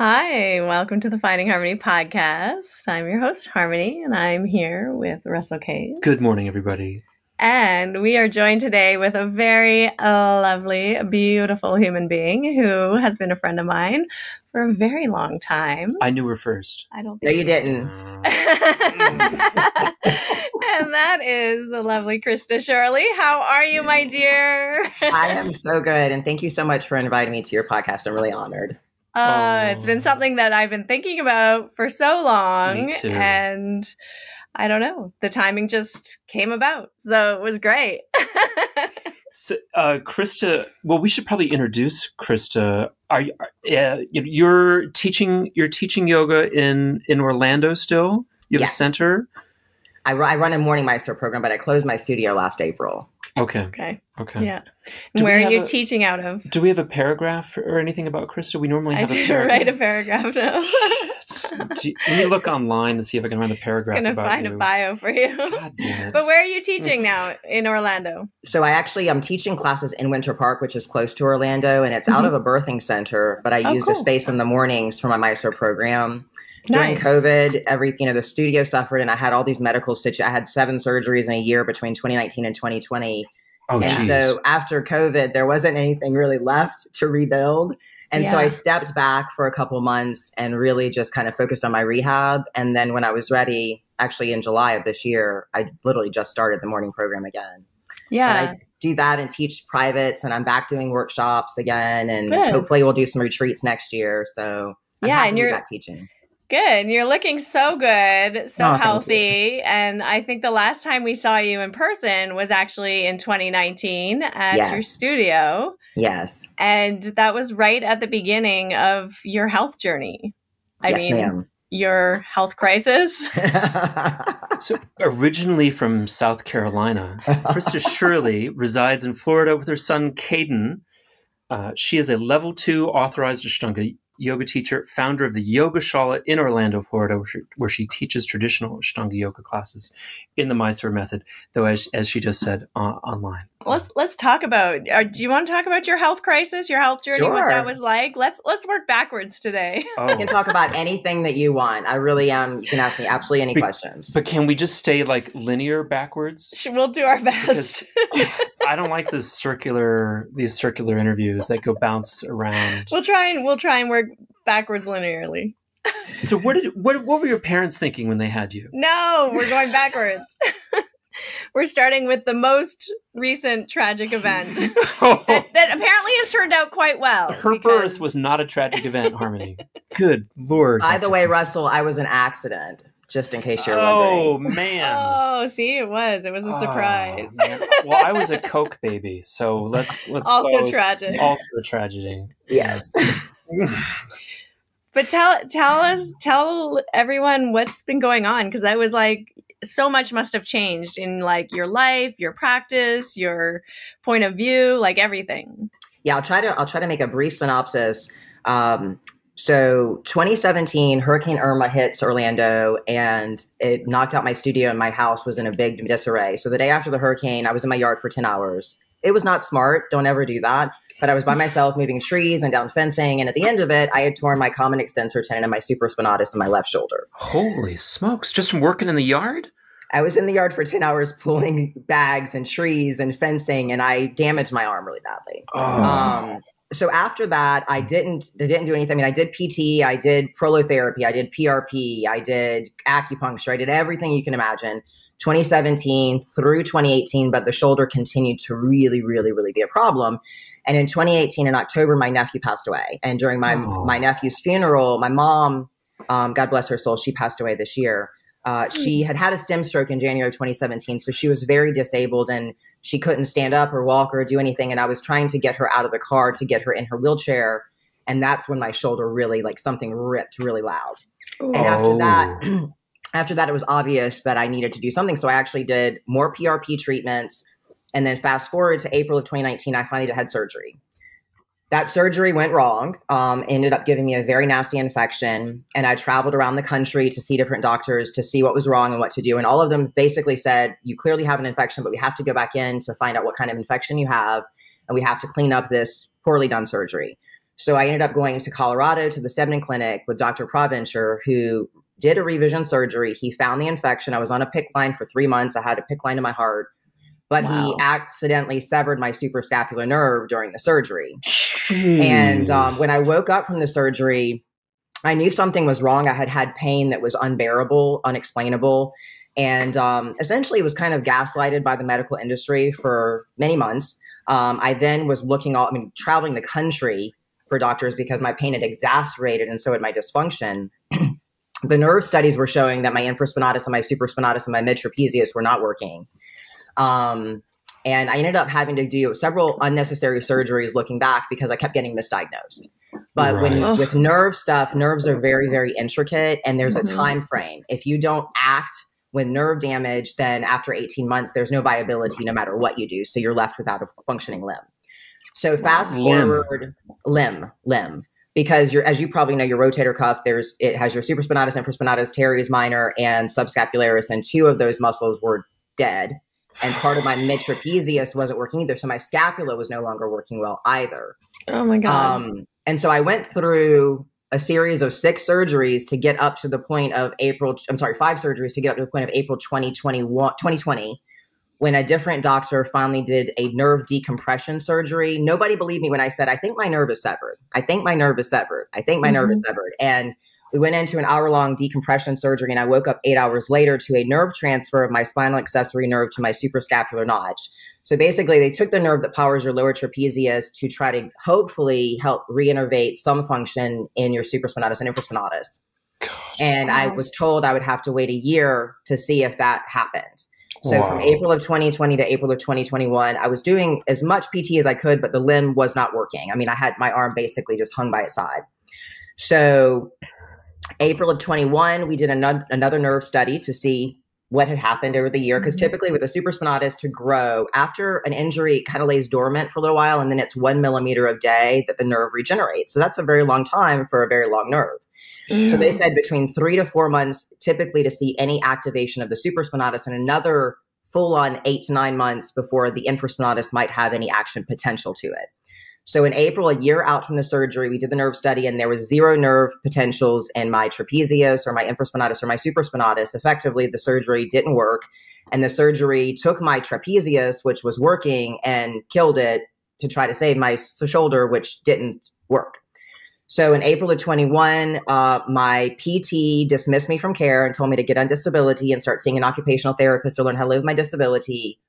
Hi, welcome to the Finding Harmony podcast. I'm your host, Harmony, and I'm here with Russell Case. Good morning, everybody. And we are joined today with a very lovely, beautiful human being who has been a friend of mine for a very long time. I knew her first. I don't think. No, you didn't. And that is the lovely Krista Shirley. How are you, my dear? I am so good. And thank you so much for inviting me to your podcast. I'm really honored. It's been something that I've been thinking about for so long. Me too. And I don't know, the timing just came about. So it was great. So, Krista, well, we should probably introduce Krista. You're teaching yoga in Orlando still? You have a center? I run a morning Maestro program, but I closed my studio last April. Okay. Yeah. Where are you teaching out of? Do we have a paragraph or anything about Krista? We normally have a paragraph. Write a paragraph now. Let me look online to see if I can find a paragraph about you. I'm going to find a bio for you. God damn it. But where are you teaching now in Orlando? So I'm teaching classes in Winter Park, which is close to Orlando, and it's out of a birthing center, but I use the space in the mornings for my Maestro program. During COVID, the studio suffered, and I had all these medical situations. I had 7 surgeries in a year between 2019 and 2020. So after COVID, there wasn't anything really left to rebuild. And so I stepped back for a couple of months and really just kind of focused on my rehab. And then when I was ready, actually in July of this year, I literally just started the morning program again. Yeah. And I do that and teach privates, and I'm back doing workshops again. And hopefully we'll do some retreats next year. So I'm happy to be back teaching. Good. You're looking so good, so healthy. And I think the last time we saw you in person was actually in 2019 at your studio. Yes. And that was right at the beginning of your health journey. I mean, ma'am. Your health crisis. So originally from South Carolina, Krista Shirley resides in Florida with her son, Caden. She is a level 2 authorized Ashtanga yoga teacher, founder of the Yoga Shala in Orlando, Florida, where she teaches traditional Ashtanga yoga classes in the Mysore method, though as she just said, online. Let's talk about. Do you want to talk about your health crisis, your health journey, what that was like? Let's work backwards today. You can talk about anything that you want. I really am. You can ask me absolutely any questions. But can we just stay like linear backwards? We'll do our best. I don't like these circular interviews that go bounce around. We'll try and work backwards linearly. So what were your parents thinking when they had you? No, we're going backwards. We're starting with the most recent tragic event that apparently has turned out quite well. Her birth was not a tragic event, Harmony. Good Lord. By the way, Russell, I was an accident, just in case you're wondering. Oh, man. Oh, see, it was a surprise. Well, I was a Coke baby, so let's also tragic. Also a tragedy. Yes. But tell everyone what's been going on, because I was like, so much must have changed in like your life, your practice, your point of view, like everything. Yeah, I'll try to make a brief synopsis. So 2017, Hurricane Irma hits Orlando, and it knocked out my studio, and my house was in a big disarray. So the day after the hurricane, I was in my yard for 10 hours. It was not smart. Don't ever do that. But I was by myself moving trees and down fencing. And at the end of it, I had torn my common extensor tendon and my supraspinatus in my left shoulder. Holy smokes. Just from working in the yard? I was in the yard for 10 hours pulling bags and trees and fencing, and I damaged my arm really badly. So after that, I didn't do anything. I mean, I did PT, I did prolotherapy, I did PRP, I did acupuncture, I did everything you can imagine. 2017 through 2018, but the shoulder continued to really, really, really be a problem. And in 2018, in October, my nephew passed away. And during my nephew's funeral, my mom, God bless her soul, she passed away this year. She had a stem stroke in January 2017. So she was very disabled, and she couldn't stand up or walk or do anything. And I was trying to get her out of the car to get her in her wheelchair. And that's when my shoulder really, like, something ripped really loud. And after that, it was obvious that I needed to do something. So I actually did more PRP treatments. And then fast forward to April of 2019, I finally had surgery. That surgery went wrong, ended up giving me a very nasty infection. And I traveled around the country to see different doctors to see what was wrong and what to do. And all of them basically said, you clearly have an infection, but we have to go back in to find out what kind of infection you have. And we have to clean up this poorly done surgery. So I ended up going to Colorado to the Stebnon Clinic with Dr. Provencher, who did a revision surgery. He found the infection. I was on a PICC line for 3 months. I had a PICC line to my heart, but he accidentally severed my suprascapular nerve during the surgery. Jeez. And when I woke up from the surgery, I knew something was wrong. I had pain that was unbearable, unexplainable. And essentially was kind of gaslighted by the medical industry for many months. I then was traveling the country for doctors because my pain had exacerbated and so had my dysfunction. The nerve studies were showing that my infraspinatus and my supraspinatus and my mid-trapezius were not working. And I ended up having to do several unnecessary surgeries looking back because I kept getting misdiagnosed. But with nerve stuff, nerves are very, very intricate and there's a time frame. If you don't act with nerve damage, then after 18 months, there's no viability no matter what you do. So you're left without a functioning limb. So fast forward, limb, because as you probably know, your rotator cuff, it has your supraspinatus, infraspinatus, teres minor, and subscapularis, and 2 of those muscles were dead. And part of my mid-trapezius wasn't working either. So my scapula was no longer working well either. Oh my God. And so I went through a series of 6 surgeries to get up to the point of 5 surgeries to get up to the point of April 2020, when a different doctor finally did a nerve decompression surgery. Nobody believed me when I said, I think my nerve is severed. I think my nerve is severed. I think my nerve is severed. And we went into an hour-long decompression surgery, and I woke up 8 hours later to a nerve transfer of my spinal accessory nerve to my suprascapular notch. So basically, they took the nerve that powers your lower trapezius to try to hopefully help reinnervate some function in your supraspinatus and infraspinatus. And I was told I would have to wait a year to see if that happened. So from April of 2020 to April of 2021, I was doing as much PT as I could, but the limb was not working. I mean, I had my arm basically just hung by its side. So April of 21, we did another nerve study to see what had happened over the year. Because typically with a supraspinatus to grow, after an injury, it kind of lays dormant for a little while, and then it's 1 millimeter a day that the nerve regenerates. So that's a very long time for a very long nerve. So they said between 3 to 4 months, typically, to see any activation of the supraspinatus, and another full-on 8 to 9 months before the infraspinatus might have any action potential to it. So in April, a year out from the surgery, we did the nerve study, and there was 0 nerve potentials in my trapezius or my infraspinatus or my supraspinatus. Effectively, the surgery didn't work, and the surgery took my trapezius, which was working, and killed it to try to save my shoulder, which didn't work. So in April of 21, my PT dismissed me from care and told me to get on disability and start seeing an occupational therapist to learn how to live with my disability.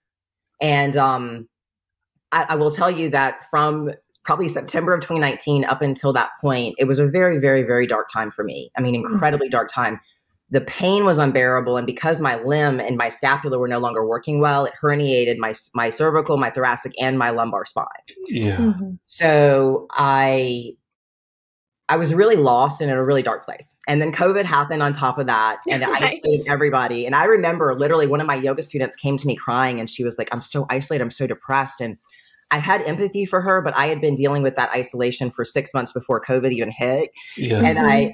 And I will tell you that from probably September of 2019 up until that point, it was a very, very, very dark time for me. I mean, incredibly dark time. The pain was unbearable. And because my limb and my scapula were no longer working well, it herniated my cervical, my thoracic, and my lumbar spine. Yeah. So I was really lost and in a really dark place. And then COVID happened on top of that, and it isolated everybody. And I remember literally one of my yoga students came to me crying, and she was like, I'm so isolated. I'm so depressed. And I had empathy for her, but I had been dealing with that isolation for 6 months before COVID even hit. Yeah. And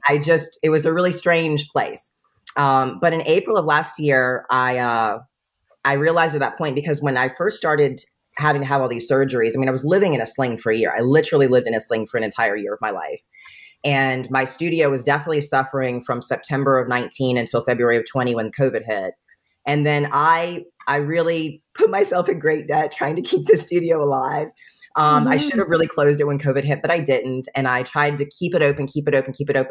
it was a really strange place. But in April of last year, I realized at that point, because when I first started having to have all these surgeries, I mean, I was living in a sling for a year. I literally lived in a sling for an entire year of my life. And my studio was definitely suffering from September of 19 until February of 20 when COVID hit. And then I really put myself in great debt trying to keep the studio alive. I should have really closed it when COVID hit, but I didn't. And I tried to keep it open,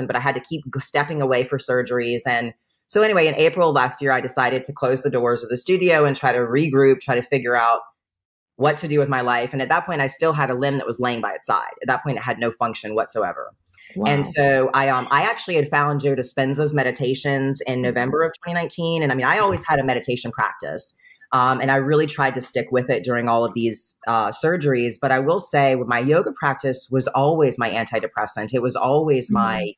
but I had to keep stepping away for surgeries. And so anyway, in April of last year, I decided to close the doors of the studio and try to regroup, try to figure out what to do with my life. And at that point, I still had a limb that was laying by its side. At that point, it had no function whatsoever. Wow. And so I actually had found Joe Dispenza's meditations in November of 2019. And I mean, I always had a meditation practice. And I really tried to stick with it during all of these surgeries. But I will say my yoga practice was always my antidepressant. It was always my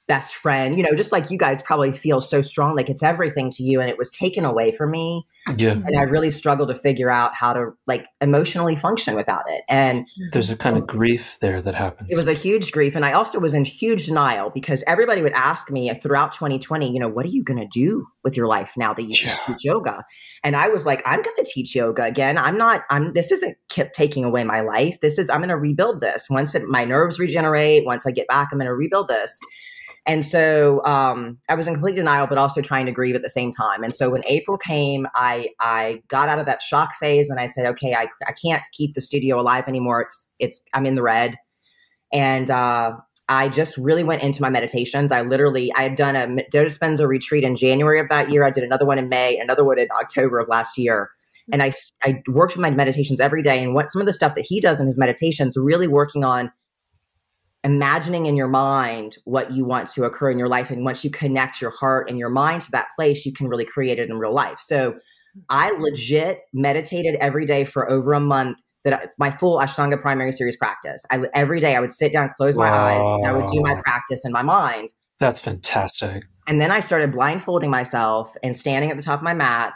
best friend, you know, just like you guys probably feel so strong, like it's everything to you. And it was taken away from me. Yeah. And I really struggled to figure out how to like emotionally function without it. And there's a kind of grief there that happens. It was a huge grief. And I also was in huge denial because everybody would ask me throughout 2020, you know, what are you going to do with your life now that you teach yoga? And I was like, I'm going to teach yoga again. This isn't taking away my life. I'm going to rebuild this. Once my nerves regenerate, once I get back, I'm going to rebuild this. And so I was in complete denial, but also trying to grieve at the same time. And so when April came, I got out of that shock phase and I said, okay, I can't keep the studio alive anymore. I'm in the red. And I just really went into my meditations. I had done a Joe Dispenza retreat in January of that year. I did another one in May, another one in October of last year. And I worked with my meditations every day. And some of the stuff that he does in his meditations, really working on imagining in your mind what you want to occur in your life. And once you connect your heart and your mind to that place, you can really create it in real life. So I legit meditated every day for over a month, my full Ashtanga primary series practice. Every day I would sit down, close my eyes, and I would do my practice in my mind. That's fantastic. And then I started blindfolding myself and standing at the top of my mat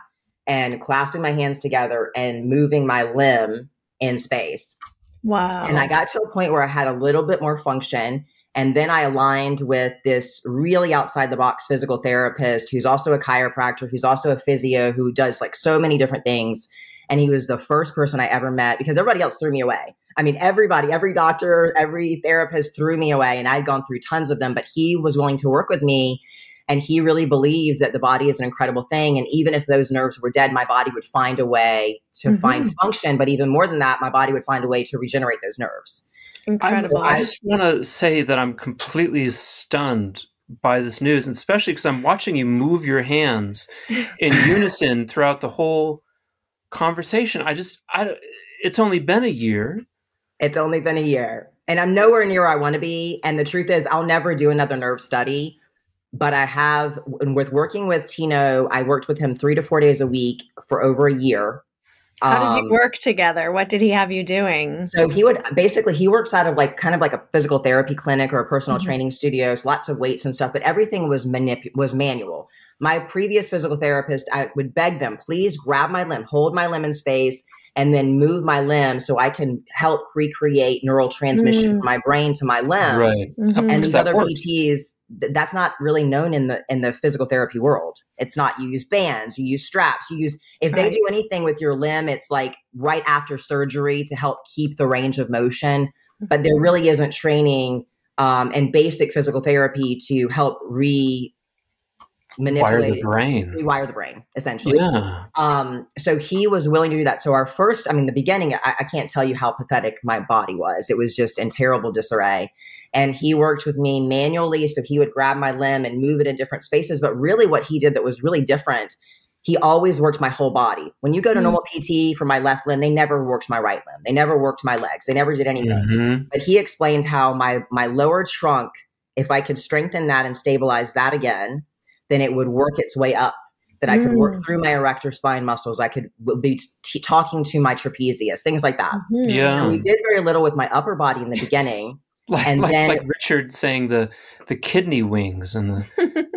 and clasping my hands together and moving my limb in space. Wow. And I got to a point where I had a little bit more function. And then I aligned with this really outside the box physical therapist who's also a chiropractor, who's also a physio, who does like so many different things. And he was the first person I ever met because everybody else threw me away. I mean, everybody, every doctor, every therapist threw me away, and I'd gone through tons of them, but he was willing to work with me. And he really believed that the body is an incredible thing. And even if those nerves were dead, my body would find a way to find function. But even more than that, my body would find a way to regenerate those nerves. Incredible. I just want to say that I'm completely stunned by this news, and especially because I'm watching you move your hands in unison throughout the whole conversation. It's only been a year. It's only been a year. And I'm nowhere near where I want to be. And the truth is, I'll never do another nerve study. But I have, with working with Tino, I worked with him 3 to 4 days a week for over a year. How did you work together? What did he have you doing? So he works out of kind of like a physical therapy clinic or a personal training studios, lots of weights and stuff, but everything was manual. My previous physical therapist, I would beg them, please grab my limb, hold my limb in space, and then move my limb so I can help recreate neural transmission from my brain to my limb. Right. And these other PTs, that's not really known in the physical therapy world. It's not, you use bands, you use straps, if they do anything with your limb, it's like right after surgery to help keep the range of motion. But there really isn't training and basic physical therapy to help rewire the brain, essentially. Yeah. So he was willing to do that. So the beginning, I can't tell you how pathetic my body was. It was just in terrible disarray. And he worked with me manually. So he would grab my limb and move it in different spaces. But really what he did that was really different, he always worked my whole body. When you go to normal PT for my left limb, they never worked my right limb. They never worked my legs. They never did anything. But he explained how my lower trunk, if I could strengthen that and stabilize that again, then it would work its way up, that I could work through my erector spine muscles. I could be talking to my trapezius, things like that. Yeah. So we did very little with my upper body in the beginning. Like Richard saying the kidney wings and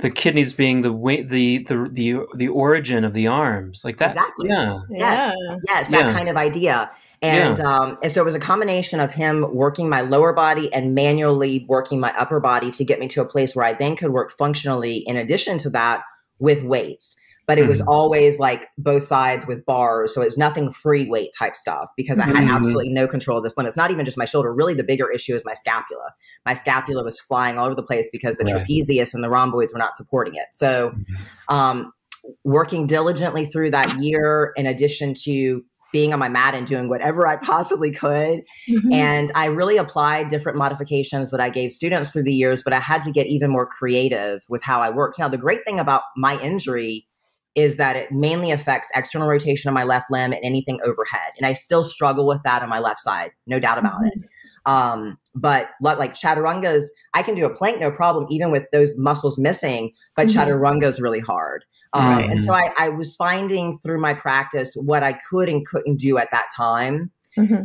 the kidneys being the origin of the arms, like that. Exactly. Yeah. Yes, that kind of idea. And so it was a combination of him working my lower body and manually working my upper body to get me to a place where I then could work functionally in addition to that with weights. But it was always like both sides with bars. So it was nothing free weight type stuff because I had absolutely no control of this limb. It's not even just my shoulder. Really, the bigger issue is my scapula. My scapula was flying all over the place because the trapezius and the rhomboids were not supporting it. So working diligently through that year, in addition to being on my mat and doing whatever I possibly could. And I really applied different modifications that I gave students through the years, but I had to get even more creative with how I worked. Now, the great thing about my injury is that it mainly affects external rotation of my left limb and anything overhead. And I still struggle with that on my left side, no doubt about it. But like chaturangas, I can do a plank, no problem, even with those muscles missing, but chaturanga is really hard. And so I was finding through my practice what I could and couldn't do at that time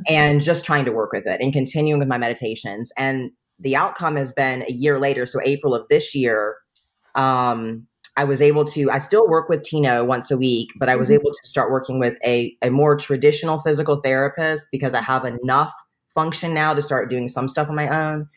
and just trying to work with it and continuing with my meditations. And the outcome has been a year later. So April of this year, I was able to, I still work with Tino once a week, but I was able to start working with a more traditional physical therapist because I have enough function now to start doing some stuff on my own.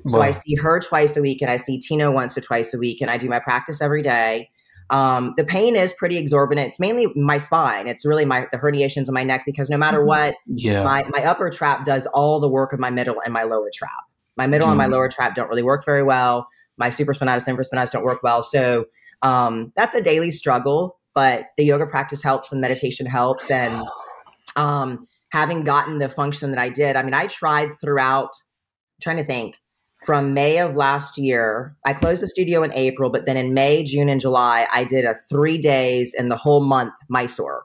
So I see her twice a week and I see Tino once or twice a week, and I do my practice every day. The pain is pretty exorbitant. It's mainly my spine. It's really the herniations in my neck, because no matter what, my upper trap does all the work of my middle and my lower trap. My middle and my lower trap don't really work very well. My supraspinatus, infraspinatus don't work well. So that's a daily struggle, but the yoga practice helps and meditation helps. And having gotten the function that I did, I mean, I tried throughout, I'm trying to think, from May of last year. I closed the studio in April, but then in May, June, and July, I did a 3 days in the whole month Mysore.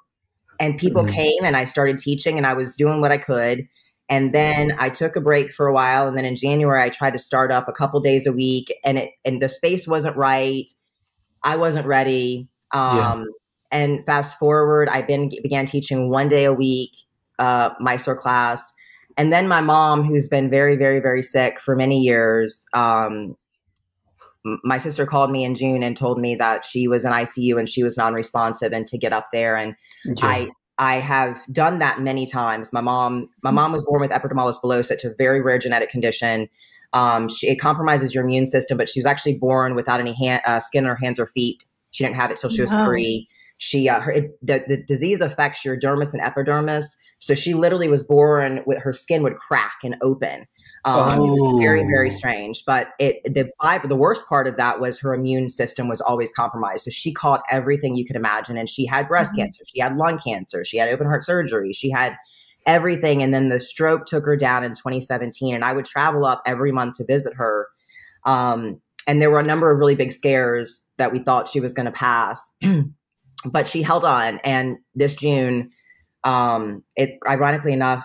And people came and I started teaching and I was doing what I could. And then I took a break for a while. And then in January, I tried to start up a couple days a week, and the space wasn't right. I wasn't ready. And fast forward, I began teaching 1 day a week, Mysore class. And then my mom, who's been very, very, very sick for many years, my sister called me in June and told me that she was in ICU and she was non-responsive, and to get up there. And I have done that many times. My mom was born with epidermolysis bullosa. It's a very rare genetic condition. It compromises your immune system, but she was actually born without any skin on her hands or feet. She didn't have it till she was 3. The disease affects your dermis and epidermis. So she literally was born with her skin would crack and open. It was very, very strange. But the worst part of that was her immune system was always compromised. So she caught everything you could imagine. And she had breast cancer. She had lung cancer. She had open heart surgery. She had everything. And then the stroke took her down in 2017. And I would travel up every month to visit her. And there were a number of really big scares that we thought she was going to pass. But she held on. And this June, ironically enough,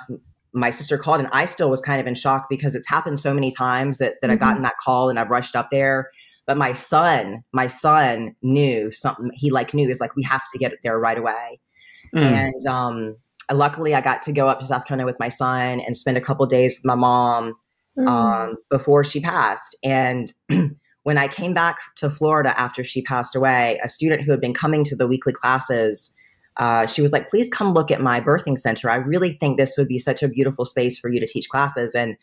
my sister called, and I still was kind of in shock because it's happened so many times that I've gotten that call and I've rushed up there. But my son knew something. He knew, it's like, we have to get it there right away. And luckily I got to go up to South Carolina with my son and spend a couple of days with my mom before she passed. And when I came back to Florida after she passed away, a student who had been coming to the weekly classes, she was like, please come look at my birthing center. I really think this would be such a beautiful space for you to teach classes. And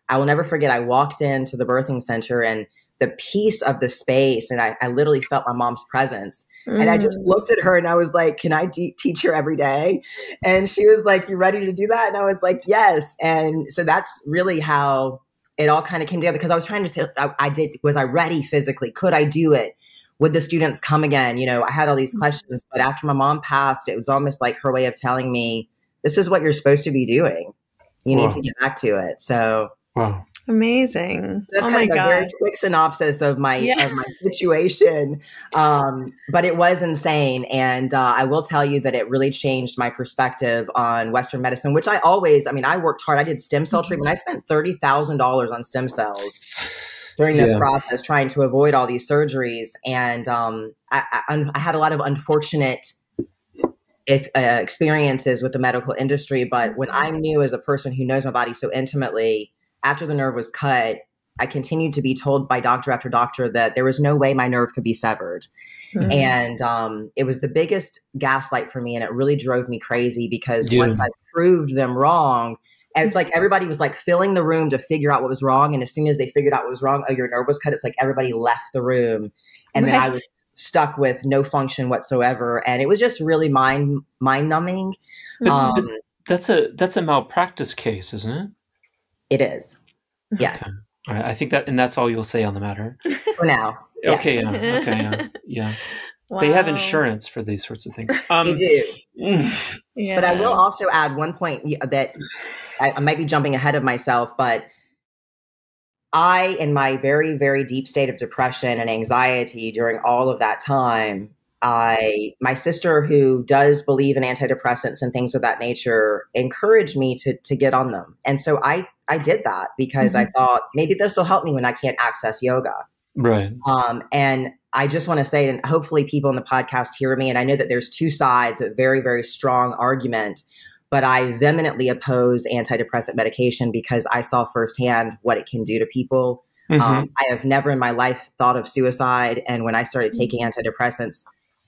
I will never forget, I walked into the birthing center and the peace of the space, and I literally felt my mom's presence. And I just looked at her and I was like, can I teach here every day? And she was like, you ready to do that? And I was like, yes. And so that's really how it all kind of came together, because I was trying to say, was I ready physically? Could I do it? Would the students come again? I had all these questions, but after my mom passed, it was almost like her way of telling me, this is what you're supposed to be doing. You need to get back to it. So, amazing. So that's kind of a very quick synopsis of my situation. But it was insane. And I will tell you that it really changed my perspective on Western medicine, which I worked hard. I did stem cell treatment. I spent $30,000 on stem cells during this process, trying to avoid all these surgeries. And I had a lot of unfortunate experiences with the medical industry. But when I knew, as a person who knows my body so intimately, after the nerve was cut, I continued to be told by doctor after doctor that there was no way my nerve could be severed. And it was the biggest gaslight for me. And it really drove me crazy, because once I proved them wrong, and it's like everybody was like filling the room to figure out what was wrong. And as soon as they figured out what was wrong, oh, your nerve was cut. It's like everybody left the room. And then I was stuck with no function whatsoever. And it was just really mind numbing. But that's a malpractice case, isn't it? It is. Yes. Okay. All right. I think that's all you'll say on the matter. For now. Yes. Okay. Yeah. Wow. They have insurance for these sorts of things. They do. But I will also add one point that I might be jumping ahead of myself, but I, in my very, very deep state of depression and anxiety during all of that time, my sister, who does believe in antidepressants and things of that nature, encouraged me to get on them. And so I did that because I thought maybe this will help me when I can't access yoga. Right. And I just want to say, and hopefully people in the podcast hear me, and I know that there's two sides, a very, very strong argument, but I vehemently oppose antidepressant medication because I saw firsthand what it can do to people. I have never in my life thought of suicide. And when I started taking antidepressants,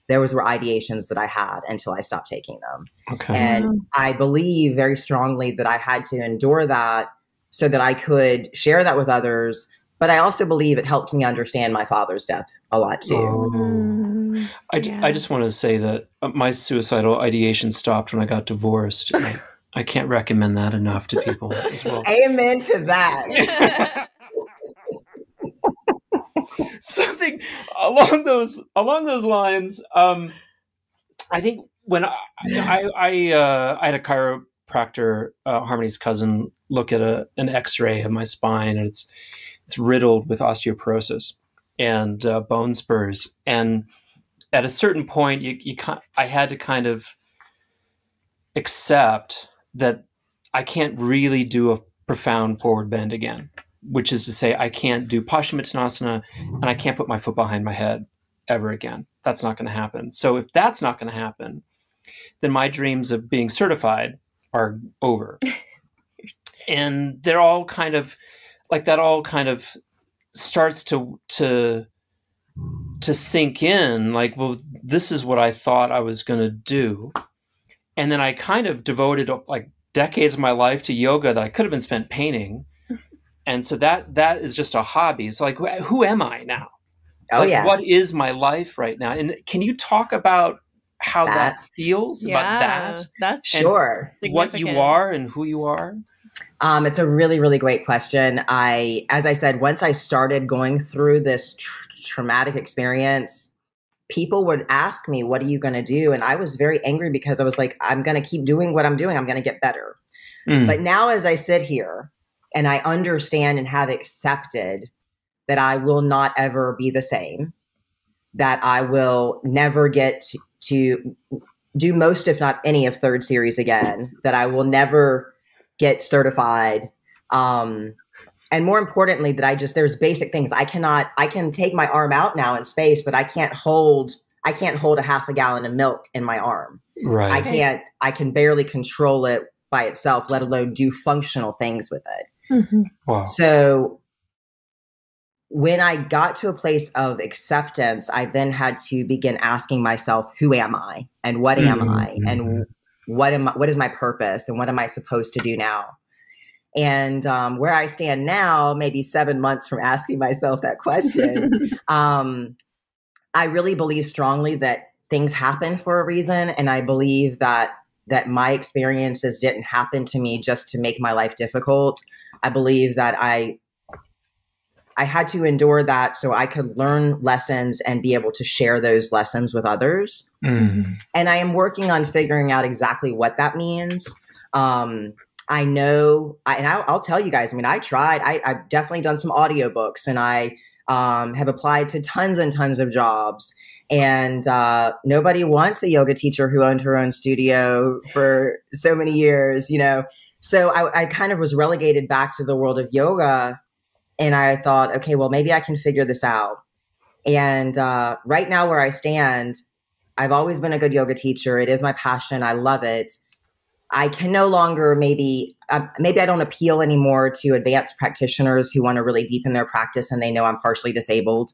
those were ideations that I had until I stopped taking them. Okay. And I believe very strongly that I had to endure that so that I could share that with others. But I also believe it helped me understand my father's death a lot too. I just want to say that my suicidal ideation stopped when I got divorced. I can't recommend that enough to people as well. Amen to that. Something along those lines. I think when I had a chiropractor, Harmony's cousin, look at an X-ray of my spine, and it's riddled with osteoporosis and bone spurs. And at a certain point, I had to kind of accept that I can't really do a profound forward bend again, which is to say I can't do Paschimottanasana and I can't put my foot behind my head ever again. That's not going to happen. So if that's not going to happen, then my dreams of being certified are over. And they're all kind of like that all kind of starts to sink in, like, well, this is what I thought I was going to do. And then I kind of devoted like decades of my life to yoga that I could have been spent painting. And so that is just a hobby. So like, who am I now? Oh, like, yeah. What is my life right now? And can you talk about how that feels, about that? That's sure. What you are and who you are? It's a really, really great question. As I said, once I started going through this traumatic experience, people would ask me, what are you going to do? And I was very angry because I was like, I'm going to keep doing what I'm doing. I'm going to get better. But now as I sit here and I understand and have accepted that I will not ever be the same, that I will never get to do most, if not any, of third series again, that I will never get certified. And more importantly, that there's basic things I can take my arm out now in space, but I can't hold a half a gallon of milk in my arm. Right. I can barely control it by itself, let alone do functional things with it. Wow. So when I got to a place of acceptance, I then had to begin asking myself, who am I and what am I and what is my purpose and what am I supposed to do now? And where I stand now, maybe 7 months from asking myself that question, I really believe strongly that things happen for a reason. And I believe that my experiences didn't happen to me just to make my life difficult. I believe that I had to endure that so I could learn lessons and be able to share those lessons with others. And I am working on figuring out exactly what that means. I know, and I'll tell you guys, I mean, I've definitely done some audiobooks, and I have applied to tons and tons of jobs. And nobody wants a yoga teacher who owned her own studio for so many years, you know. So I kind of was relegated back to the world of yoga. And I thought, okay, well, maybe I can figure this out. And right now where I stand, I've always been a good yoga teacher. It is my passion. I love it. I can no longer maybe I don't appeal anymore to advanced practitioners who want to really deepen their practice and they know I'm partially disabled.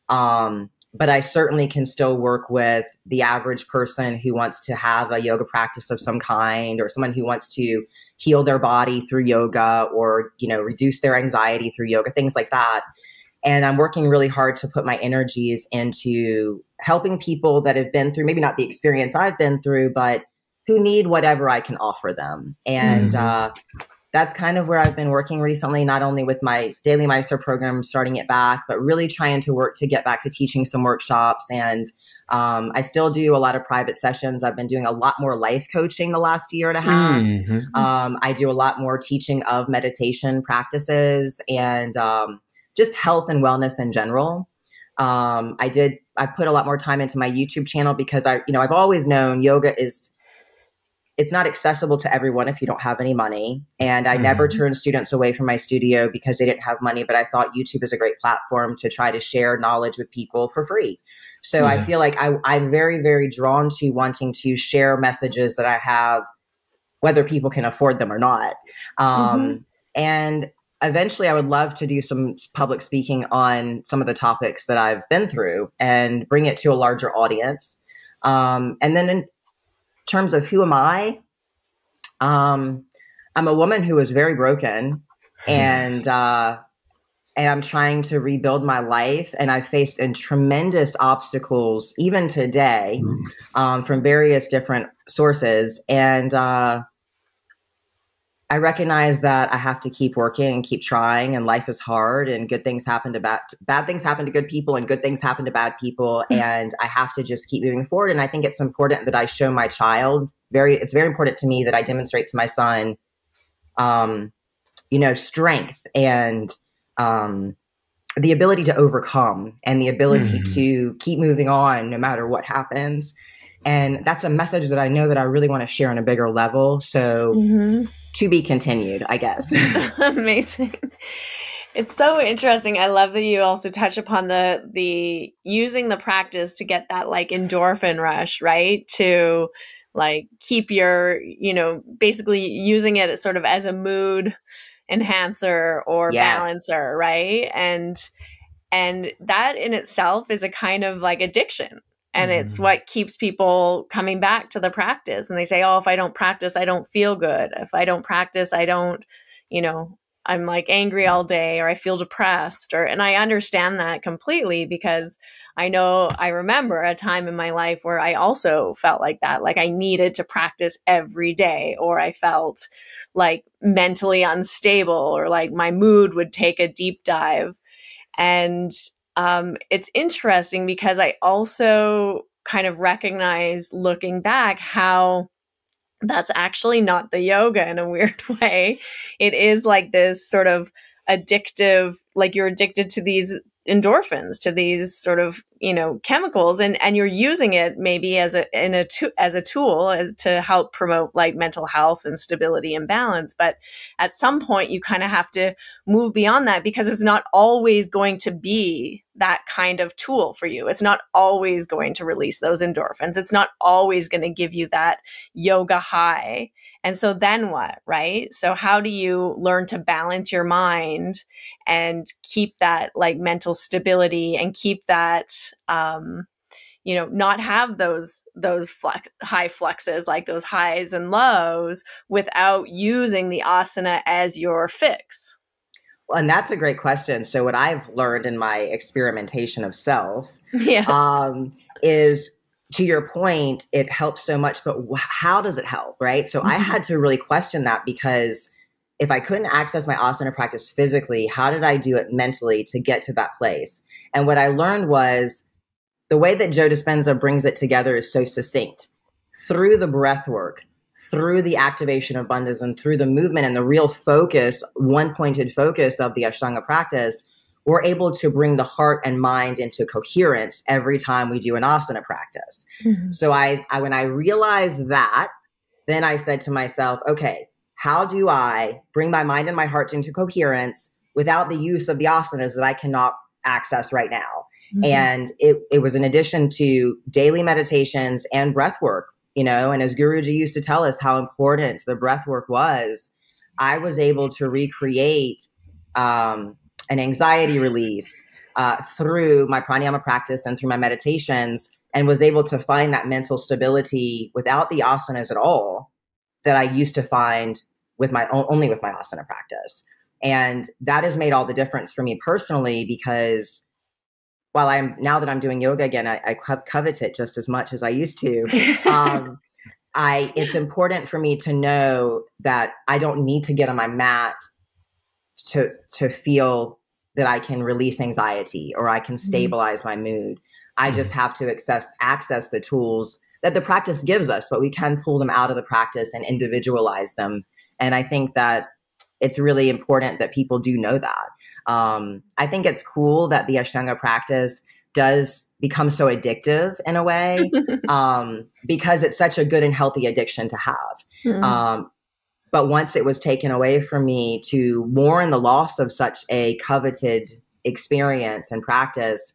But I certainly can still work with the average person who wants to have a yoga practice of some kind, or someone who wants to heal their body through yoga, or, you know, reduce their anxiety through yoga, things like that. And I'm working really hard to put my energies into helping people that have been through, maybe not the experience I've been through, but who need whatever I can offer them. And that's kind of where I've been working recently, not only with my daily Mysore program, starting it back, but really trying to work to get back to teaching some workshops. And I still do a lot of private sessions. I've been doing a lot more life coaching the last year and a half. I do a lot more teaching of meditation practices and just health and wellness in general. I put a lot more time into my YouTube channel because I've always known yoga it's not accessible to everyone if you don't have any money. And I never turned students away from my studio because they didn't have money, but I thought YouTube is a great platform to try to share knowledge with people for free. So I feel like I'm very, very drawn to wanting to share messages that I have, whether people can afford them or not. And eventually I would love to do some public speaking on some of the topics that I've been through and bring it to a larger audience. And then in terms of who am I, I'm a woman who is very broken, and I'm trying to rebuild my life. And I've faced tremendous obstacles even today, from various different sources. And I recognize that I have to keep working and keep trying, and life is hard, and good things happen to bad things happen to good people, and good things happen to bad people. And I have to just keep moving forward. And I think it's important that I show my child it's very important to me that I demonstrate to my son, strength and, the ability to overcome and the ability to keep moving on no matter what happens. And that's a message that I know that I really want to share on a bigger level. So to be continued, I guess. Amazing. It's so interesting. I love that you also touch upon the using the practice to get that like endorphin rush, right? To like keep your, basically using it sort of as a mood enhancer or balancer, right? And that in itself is a kind of like addiction. And it's what keeps people coming back to the practice. And they say, oh, if I don't practice, I don't feel good. If I don't practice, I don't, I'm like angry all day, or I feel depressed, and I understand that completely, because I remember a time in my life where I also felt like that, like I needed to practice every day, or I felt like mentally unstable, or like my mood would take a deep dive. And it's interesting because I also kind of recognize, looking back, how that's actually not the yoga in a weird way. It is like this sort of addictive, like you're addicted to these endorphins, to these sort of, chemicals, and you're using it maybe as a tool to help promote like mental health and stability and balance. But at some point you kind of have to move beyond that, because it's not always going to be that kind of tool for you. It's not always going to release those endorphins. It's not always going to give you that yoga high. And so then what, right? So how do you learn to balance your mind and keep that like mental stability, and keep that, not have those high fluxes, like those highs and lows, without using the asana as your fix? Well, and that's a great question. So what I've learned in my experimentation of self is, to your point, it helps so much, but how does it help, right? So I had to really question that, because if I couldn't access my asana practice physically, how did I do it mentally to get to that place? And what I learned was the way that Joe Dispenza brings it together is so succinct. Through the breath work, through the activation of bandhas, and through the movement and the real focus, one-pointed focus of the Ashtanga practice, we're able to bring the heart and mind into coherence every time we do an asana practice. So when I realized that, then I said to myself, okay, how do I bring my mind and my heart into coherence without the use of the asanas that I cannot access right now? And it was in addition to daily meditations and breath work, and as Guruji used to tell us how important the breath work was, I was able to recreate an anxiety release through my pranayama practice and through my meditations, and was able to find that mental stability without the asanas at all that I used to find only with my asana practice. And that has made all the difference for me personally, because now that I'm doing yoga again, I covet it just as much as I used to. It's important for me to know that I don't need to get on my mat to feel that I can release anxiety or I can stabilize my mood. I just have to access the tools that the practice gives us, but we can pull them out of the practice and individualize them. And I think that it's really important that people do know that. I think it's cool that the Ashtanga practice does become so addictive in a way, because it's such a good and healthy addiction to have. But once it was taken away from me to mourn the loss of such a coveted experience and practice,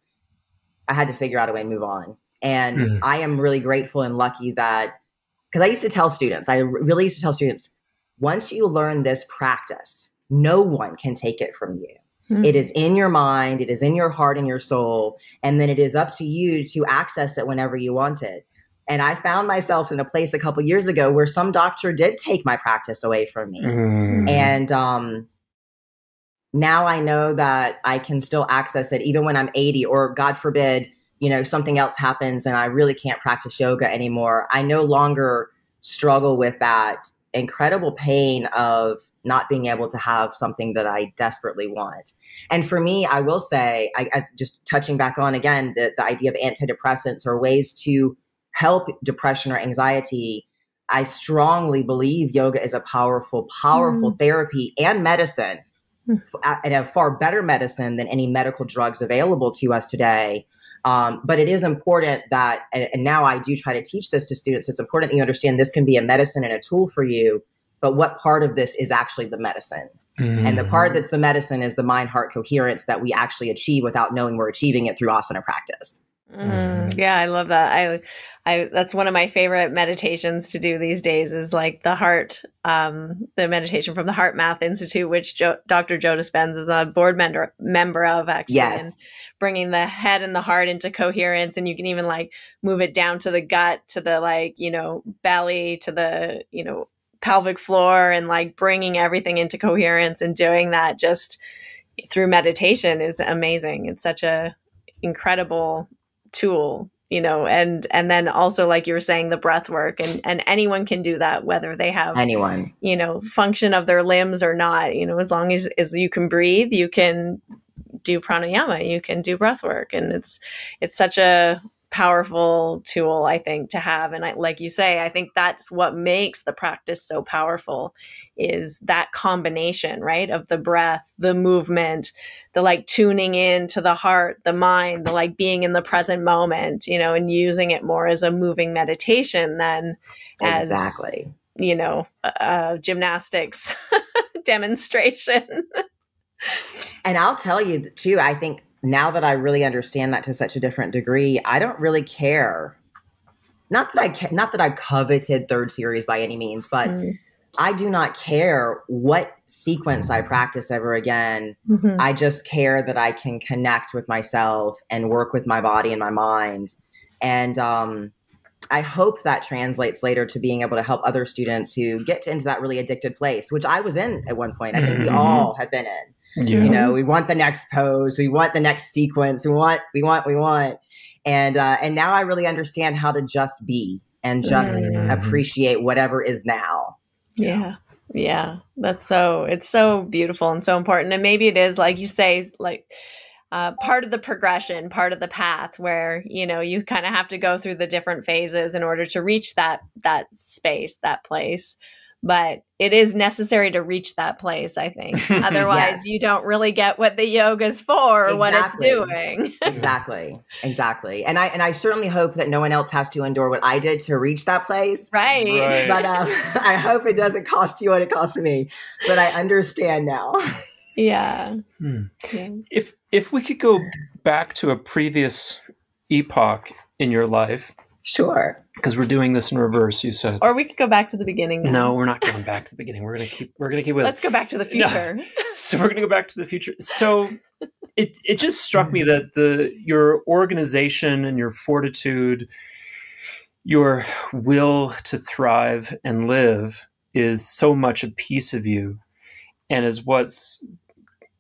I had to figure out a way to move on. And I am really grateful and lucky that, because I really used to tell students, once you learn this practice, no one can take it from you. Mm-hmm. It is in your mind, it is in your heart and your soul, and then it is up to you to access it whenever you want it. And I found myself in a place a couple years ago where some doctor did take my practice away from me. Mm. And now I know that I can still access it even when I'm 80, or God forbid, something else happens and I really can't practice yoga anymore. I no longer struggle with that incredible pain of not being able to have something that I desperately want. And for me, I will say, as just touching back on again, the idea of antidepressants or ways to help depression or anxiety, I strongly believe yoga is a powerful therapy and medicine, and a far better medicine than any medical drugs available to us today. But it is important that, and now I do try to teach this to students, it's important that you understand this can be a medicine and a tool for you, but what part of this is actually the medicine? Mm-hmm. And the part that's the medicine is the mind-heart coherence that we actually achieve without knowing we're achieving it through asana practice. Mm, yeah, I love that. I that's one of my favorite meditations to do these days is like the heart, the meditation from the Heart Math Institute, which Dr. Joe Dispenza is a board member of, actually. Yes. And bringing the head and the heart into coherence. And you can even like move it down to the gut, to the belly, to the, pelvic floor, and like bringing everything into coherence, and doing that just through meditation is amazing. It's such a incredible tool, and then also, like you were saying, the breath work, and anyone can do that, whether they have function of their limbs or not, as long as you can breathe, you can do pranayama, you can do breath work. And it's such a powerful tool, I think, to have. And like you say, I think that's what makes the practice so powerful, is that combination, right, of the breath, the movement, the like tuning in to the heart, the mind, the like being in the present moment, and using it more as a moving meditation than as gymnastics demonstration. And I'll tell you too, I think now that I really understand that to such a different degree, I don't really care. Not that I coveted third series by any means, but I do not care what sequence I practice ever again. Mm-hmm. I just care that I can connect with myself and work with my body and my mind. And I hope that translates later to being able to help other students who get into that really addicted place, which I was in at one point. I think we all have been in. Yeah. We want the next pose, we want the next sequence, we want. And now I really understand how to just be and just appreciate whatever is now. Yeah. Yeah. It's so beautiful and so important. And maybe it is, like you say, like part of the progression, part of the path where, you kind of have to go through the different phases in order to reach that space, that place. But it is necessary to reach that place, I think. Otherwise, you don't really get what the yoga's for or what it's doing. Exactly. And I certainly hope that no one else has to endure what I did to reach that place. Right. But I hope it doesn't cost you what it cost me. But I understand now. Yeah. Yeah. If we could go back to a previous epoch in your life. Sure. Because we're doing this in reverse, you said. Or we could go back to the beginning now. No, we're not going back to the beginning. We're gonna keep with it. Let's go back to the future. No. So we're gonna go back to the future. So it just struck me that your organization and your fortitude, your will to thrive and live is so much a piece of you, and is what's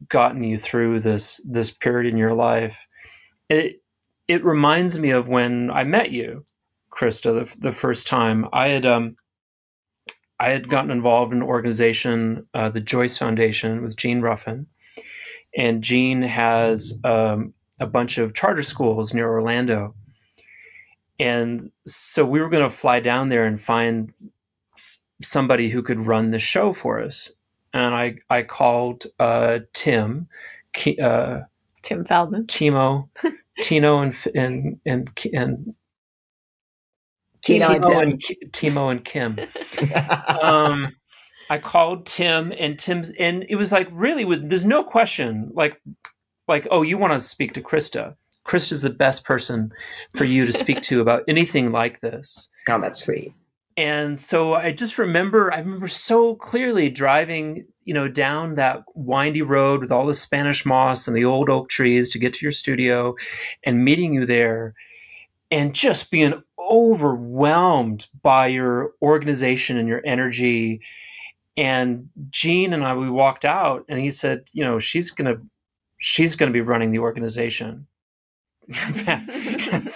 gotten you through this period in your life. It reminds me of when I met you, Krista, the first time. I had gotten involved in an organization, the Joyce Foundation, with Gene Ruffin, and Gene has a bunch of charter schools near Orlando, and so we were going to fly down there and find somebody who could run the show for us. And I called Tim Feldman, Tino and Timo and Kim. I called Tim, and it was like, really, there's no question, like, oh, you want to speak to Krista. Krista's the best person for you to speak to about anything like this. Oh, that's sweet. And so I remember so clearly driving, down that windy road with all the Spanish moss and the old oak trees to get to your studio and meeting you there and just being overwhelmed by your organization and your energy. And Gene and we walked out and he said, she's going to be running the organization. and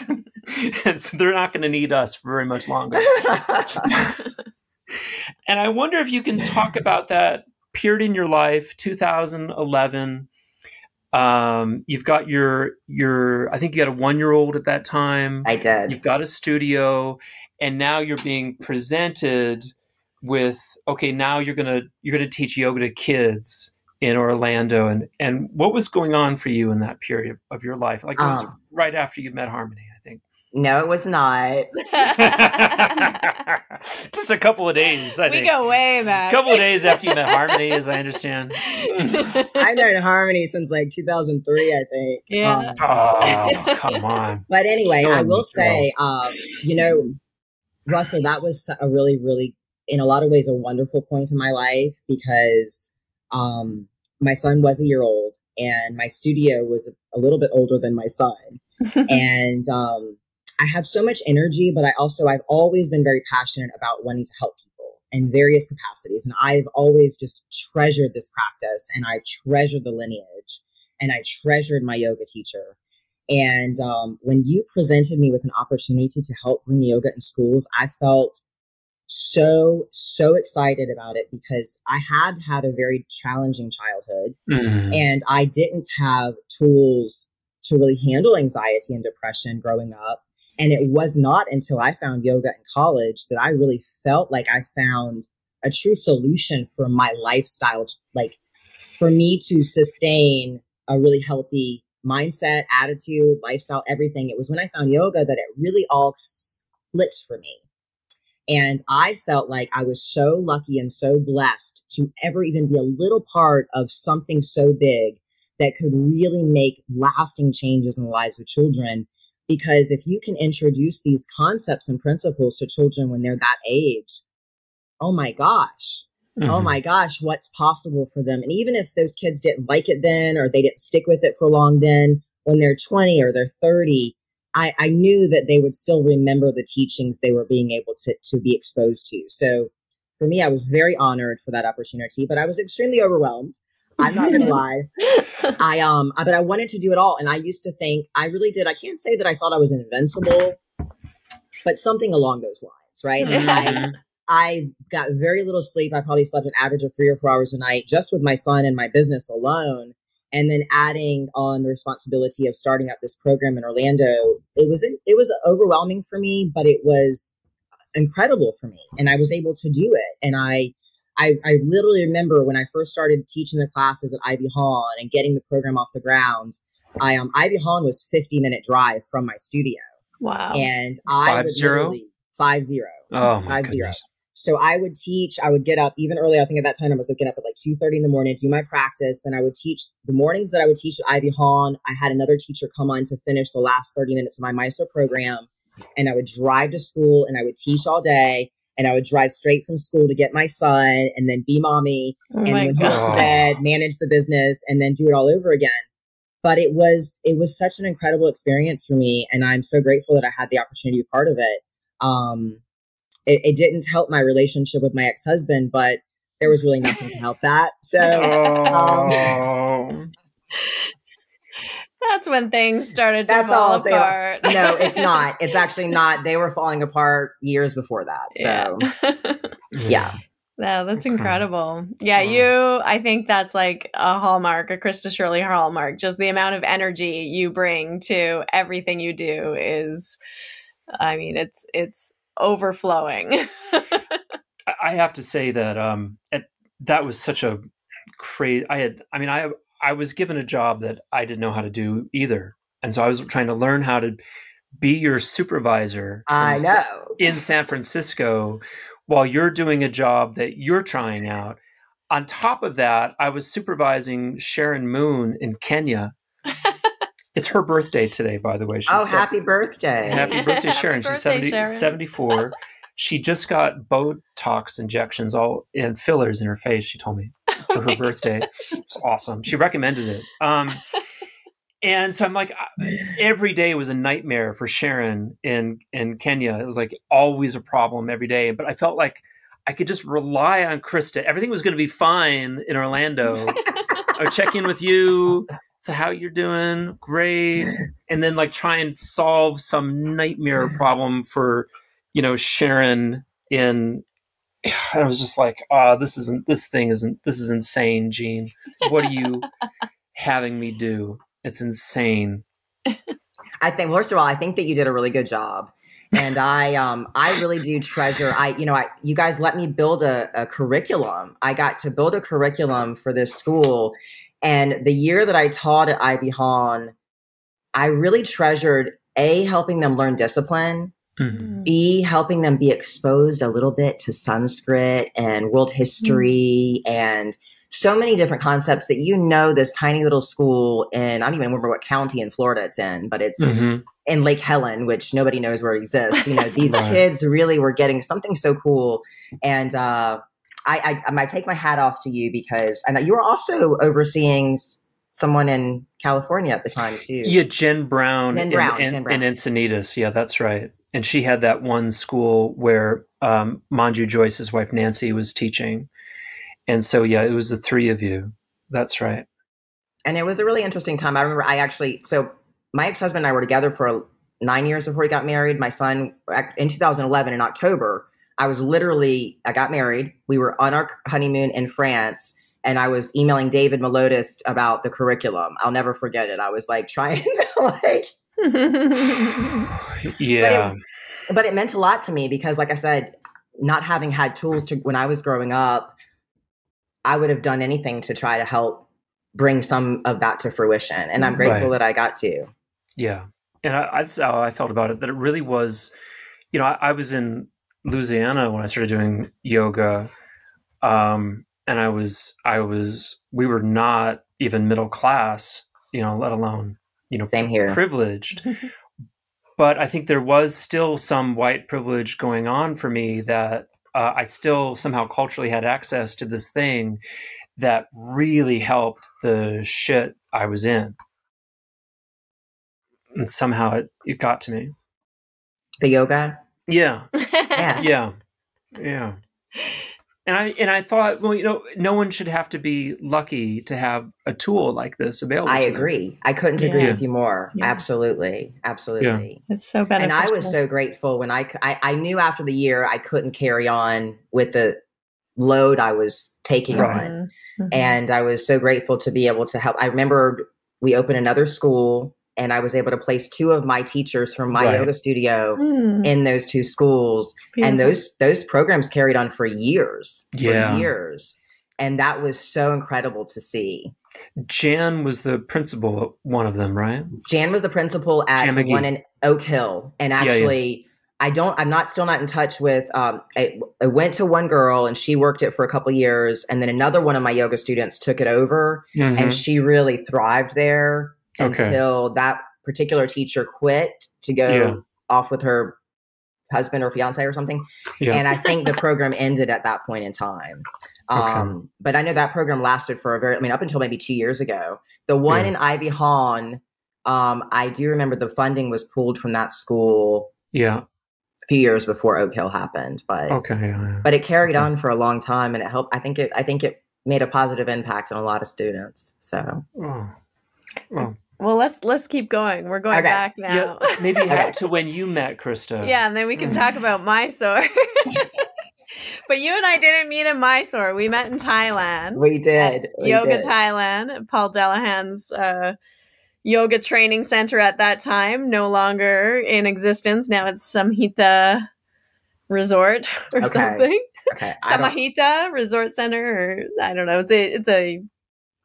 so they're not going to need us for very much longer. And I wonder if you can talk about that period in your life, 2011. You've got I think you had a 1-year-old at that time. I did. You've got a studio, and now you're being presented with, okay, now you're gonna teach yoga to kids in Orlando, and what was going on for you in that period of your life? Like it was right after you met Harmony, I think. No, it was not. Just a couple of days, I think. We go way back. A couple of days after you met Harmony, as I understand. I've known Harmony since like 2003, I think. Yeah. Oh, come on. But anyway, I will say, Russell, that was a really, really, in a lot of ways, a wonderful point in my life because my son was a year old and my studio was a little bit older than my son. And I have so much energy, but I've always been very passionate about wanting to help people in various capacities. And I've always just treasured this practice and I've treasured the lineage and I treasured my yoga teacher. And when you presented me with an opportunity to help bring yoga in schools, I felt so excited about it because I had a very challenging childhood and I didn't have tools to really handle anxiety and depression growing up. And it was not until I found yoga in college that I really felt like I found a true solution for my lifestyle, like for me to sustain a really healthy mindset, attitude, lifestyle, everything. It was when I found yoga that it really all clicked for me. And I felt like I was so lucky and so blessed to ever even be a little part of something so big that could really make lasting changes in the lives of children. Because if you can introduce these concepts and principles to children when they're that age, oh my gosh, what's possible for them. And even if those kids didn't like it then, or they didn't stick with it for long then, when they're 20 or they're 30, I knew that they would still remember the teachings they were being able to be exposed to. So for me, I was very honored for that opportunity, but I was extremely overwhelmed. I'm not going to lie. But I wanted to do it all. And I used to think I really did. I can't say that I thought I was invincible, but something along those lines, right? I got very little sleep. I probably slept an average of 3 or 4 hours a night just with my son and my business alone. And then adding on the responsibility of starting up this program in Orlando, it was overwhelming for me, but it was incredible for me. And I was able to do it. And I literally remember when I first started teaching the classes at Ivy Hall and getting the program off the ground, Ivy Hall was 50-minute drive from my studio. Wow. And I was literally 50. Oh my goodness. So I would teach, I would get up even early. I think at that time I was looking up at like 2:30 in the morning, do my practice. Then I would teach the mornings that I would teach at Ivy Hall. I had another teacher come on to finish the last 30 minutes of my Mysore program. And I would drive to school and I would teach all day. And I would drive straight from school to get my son and then be mommy and then go to bed, manage the business and then do it all over again. But it was such an incredible experience for me. And I'm so grateful that I had the opportunity to be part of it. It didn't help my relationship with my ex-husband, but there was really nothing to help that. So that's when things started to fall apart. No, it's not. It's actually not. They were falling apart years before that. So yeah. No, that's incredible. Yeah, I think that's like a hallmark, a Krista Shirley hallmark. Just the amount of energy you bring to everything you do is, I mean, it's overflowing. I have to say that that was such a crazy. I was given a job that I didn't know how to do either, and so I was trying to learn how to be your supervisor. In San Francisco, while you're doing a job that you're trying out. On top of that, I was supervising Sharon Moon in Kenya. It's her birthday today, by the way. Happy birthday. Happy birthday, Sharon. She's 74. she just got Botox injections and fillers in her face, she told me, for her birthday. It's awesome. She recommended it. And so I'm like, every day was a nightmare for Sharon in Kenya. It was like always a problem every day. But I felt like I could just rely on Krista. Everything was going to be fine in Orlando. I would check in with you. So how you're doing? Great. And then like try and solve some nightmare problem for, Sharon in. I was just like, this is insane, Jean. What are you having me do? It's insane. I think, first of all, I think that you did a really good job. And I really do treasure, you guys let me build a curriculum. I got to build a curriculum for this school. And the year that I taught at Ivy Hawn, I really treasured helping them learn discipline, B, helping them be exposed a little bit to Sanskrit and world history and so many different concepts that this tiny little school in, I don't even remember what county in Florida it's in, but it's in Lake Helen, which nobody knows where it exists. These kids really were getting something so cool. And I take my hat off to you because I know you were also overseeing someone in California at the time too. Yeah, Jen Brown in Encinitas. Yeah, that's right. And she had that one school where Manju Joyce's wife Nancy was teaching. And so, yeah, it was the three of you. That's right. And it was a really interesting time. I remember so my ex-husband and I were together for 9 years before we got married. My son, in 2011, in October, I got married. We were on our honeymoon in France, and I was emailing David Melodis about the curriculum. I'll never forget it. I was like trying to yeah. But it meant a lot to me because, like I said, not having had tools when I was growing up, I would have done anything to try to help bring some of that to fruition. And I'm grateful that I got to. Yeah. And that's how I felt about it, that it really was, I was in Louisiana when I started doing yoga. And we were not even middle class, let alone, same here, privileged. But I think there was still some white privilege going on for me that I still somehow culturally had access to this thing that really helped the shit I was in. And somehow it got to me. The yoga? Yeah. Yeah. Yeah. And I thought, well, no one should have to be lucky to have a tool like this available. I to agree. them. I couldn't agree with you more. Yeah. Absolutely. Absolutely. Yeah. It's so beneficial. And I was so grateful when I knew after the year I couldn't carry on with the load I was taking on. And I was so grateful to be able to help. I remember we opened another school and I was able to place 2 of my teachers from my yoga studio in those 2 schools. Beautiful. And those programs carried on for years. And that was so incredible to see. Jan was the principal at one of them, right? Jan was the principal at the one in Oak Hill. And actually, I'm still not in touch with, I went to one girl and she worked it for a couple of years. And then another one of my yoga students took it over and she really thrived there. Until that particular teacher quit to go off with her husband or fiance or something. Yeah. And I think the program ended at that point in time. But I know that program lasted for up until maybe 2 years ago. The one in Ivy Hawn, I do remember the funding was pulled from that school a few years before Oak Hill happened. But but it carried on for a long time and it helped. I think it made a positive impact on a lot of students. So well, let's keep going. We're going back now. Yeah, maybe to when you met Krista. Yeah, and then we can talk about Mysore. But you and I didn't meet in Mysore. We met in Thailand. We did. Yoga Thailand, Paul Delahan's yoga training center at that time, no longer in existence. Now it's Samhita Resort or something. Okay. Samahita Resort Center, or I don't know. It's a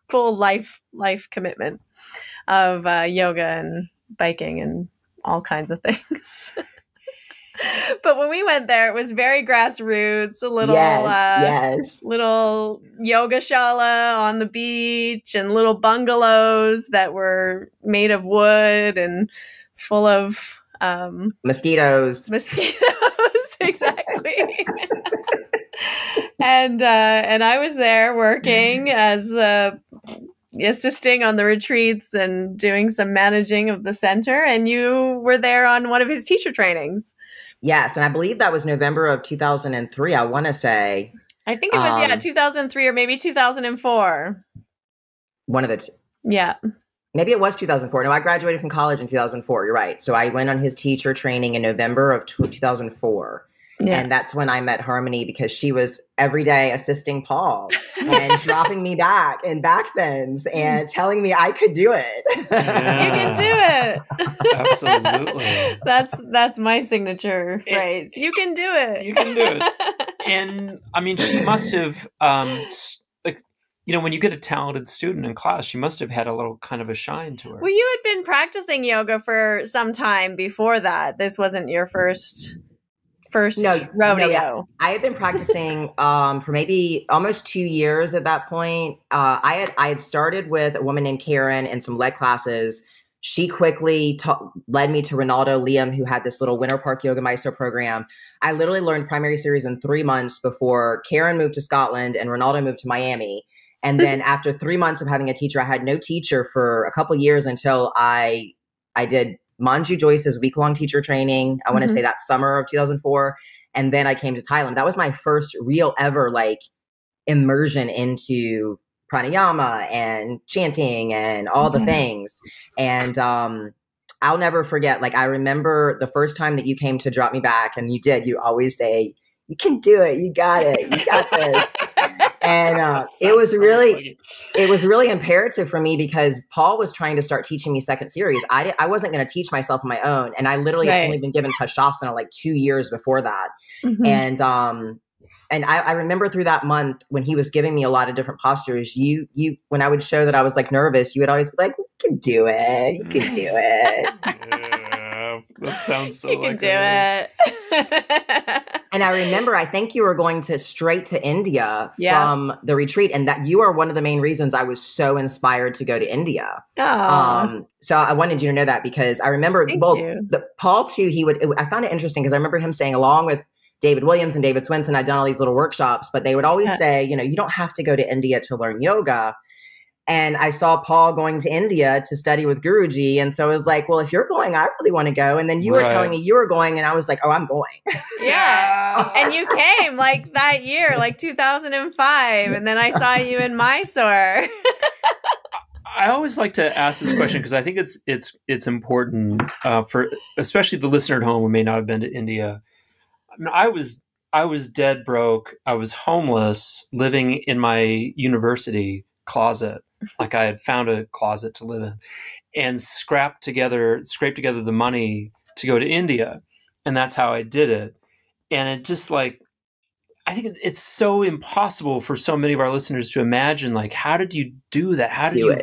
full life commitment of yoga and biking and all kinds of things. But when we went there, it was very grassroots, a little little yoga shala on the beach and little bungalows that were made of wood and full of mosquitoes. Yes, exactly. And I was there working as assisting on the retreats and doing some managing of the center. And you were there on one of his teacher trainings. Yes, and I believe that was November of 2003, I want to say. I think it was, 2003 or maybe 2004. One of the two. Yeah. Maybe it was 2004. No, I graduated from college in 2004. You're right. So I went on his teacher training in November of 2004. Yeah. And that's when I met Harmony, because she was every day assisting Paul and dropping me back in back bends and telling me I could do it. Yeah. You can do it. Absolutely. That's my signature phrase. You can do it. You can do it. And I mean, she must have, when you get a talented student in class, she must have had a little kind of a shine to her. Well, you had been practicing yoga for some time before that. This wasn't your first rodeo. No, yeah. I had been practicing for maybe almost 2 years at that point. I had started with a woman named Karen and some leg classes. She quickly led me to Ronaldo Liam, who had this little Winter Park Yoga Maestro program. I literally learned primary series in 3 months before Karen moved to Scotland and Ronaldo moved to Miami. And then after 3 months of having a teacher, I had no teacher for a couple years until I did Manju Joyce's week-long teacher training. I want to say that summer of 2004. And then I came to Thailand. That was my first real ever immersion into pranayama and chanting and all the things. And I'll never forget, I remember the first time that you came to drop me back, and you always say, you can do it. You got it. You got this. And it was really imperative for me, because Paul was trying to start teaching me second series. I wasn't going to teach myself on my own. And I literally had only been given Pashasana 2 years before that. And I remember through that month when he was giving me a lot of different postures, when I would show that I was nervous, you would always be like, you can do it. You can do it. Yeah, that sounds so you can do it. And I remember, I think you were going straight to India from the retreat, and that you are one of the main reasons I was so inspired to go to India. So I wanted you to know that, because I remember Paul too. I found it interesting because I remember him saying, along with David Williams and David Swenson, I'd done all these little workshops, but they would always say, you don't have to go to India to learn yoga. And I saw Paul going to India to study with Guruji. And so I was like, well, if you're going, I really want to go. And then you were telling me you were going, and I was like, oh, I'm going. Yeah. And you came that year, 2005. And then I saw you in Mysore. I always like to ask this question because I think it's important for especially the listener at home who may not have been to India. I mean, I was dead broke. I was homeless, living in my university closet. I had found a closet to live in, and scraped together the money to go to India. And that's how I did it. And it just I think it's so impossible for so many of our listeners to imagine, how did you do that? How did you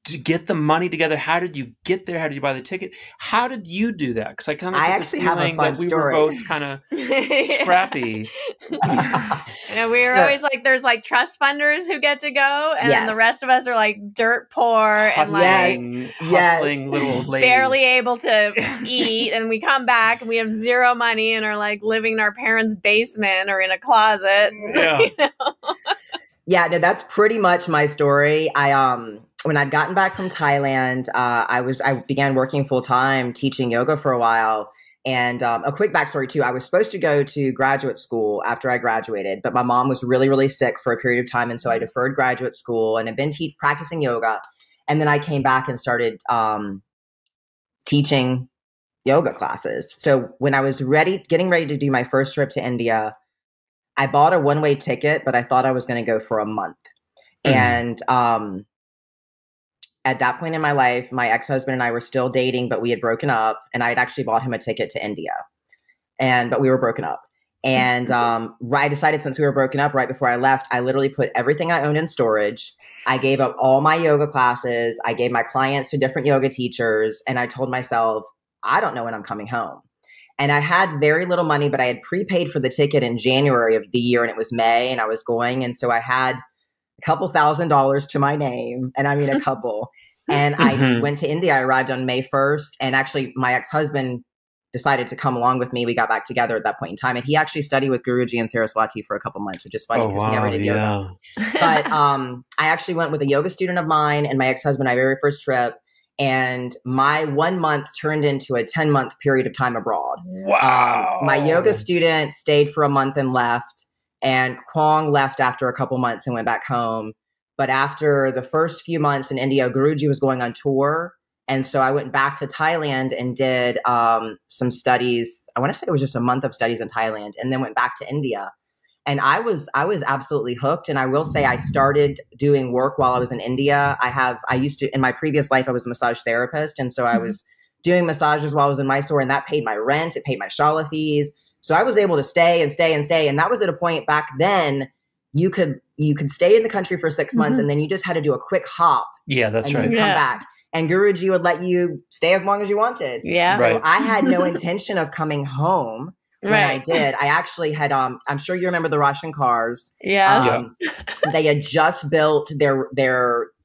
to get the money together? How did you get there? How did you buy the ticket? How did you do that? Because I kind of actually have a fun we story. were both kind of scrappy. We were always there's trust funders who get to go, and then the rest of us are dirt poor hustling little old ladies, barely able to eat, and we come back and we have zero money and are living in our parents' basement or in a closet. Yeah. Yeah, no, that's pretty much my story. When I'd gotten back from Thailand, I began working full time teaching yoga for a while. And a quick backstory too, I was supposed to go to graduate school after I graduated, but my mom was really, really sick for a period of time. And so I deferred graduate school and had been practicing yoga. And then I came back and started teaching yoga classes. So when I was getting ready to do my first trip to India, I bought a one-way ticket, but I thought I was going to go for a month. And at that point in my life, my ex-husband and I were still dating, but we had broken up, and I had actually bought him a ticket to India. But we were broken up. And I decided, since we were broken up, right before I left, I literally put everything I owned in storage. I gave up all my yoga classes. I gave my clients to different yoga teachers. And I told myself, I don't know when I'm coming home. And I had very little money, but I had prepaid for the ticket in January of the year, and it was May, and I was going. And so I had a couple $1,000s to my name, and I mean a couple. And I went to India. I arrived on May 1st, and actually my ex-husband decided to come along with me. We got back together at that point in time. And he actually studied with Guruji and Saraswati for a couple months, which is funny because we never did yoga. But I actually went with a yoga student of mine and my ex-husband, my very first trip. And my 1 month turned into a 10-month period of time abroad. Wow. My yoga student stayed for a month and left. And Kwong left after a couple months and went back home. But after the first few months in India, Guruji was going on tour. And so I went back to Thailand and did some studies. I want to say it was just a month of studies in Thailand, and then went back to India. And I was absolutely hooked. And I will say I started doing work while I was in India. I used to, in my previous life, I was a massage therapist. And so I was doing massages while I was in Mysore, and that paid my rent. It paid my shala fees. So I was able to stay and stay and stay. And that was at a point back then, you could stay in the country for 6 months and then you just had to do a quick hop. Yeah, that's and right. Then come back. And Guruji would let you stay as long as you wanted. Yeah. So I had no intention of coming home when I did. I actually had, I'm sure you remember the Russian cars. Yes. They had just built their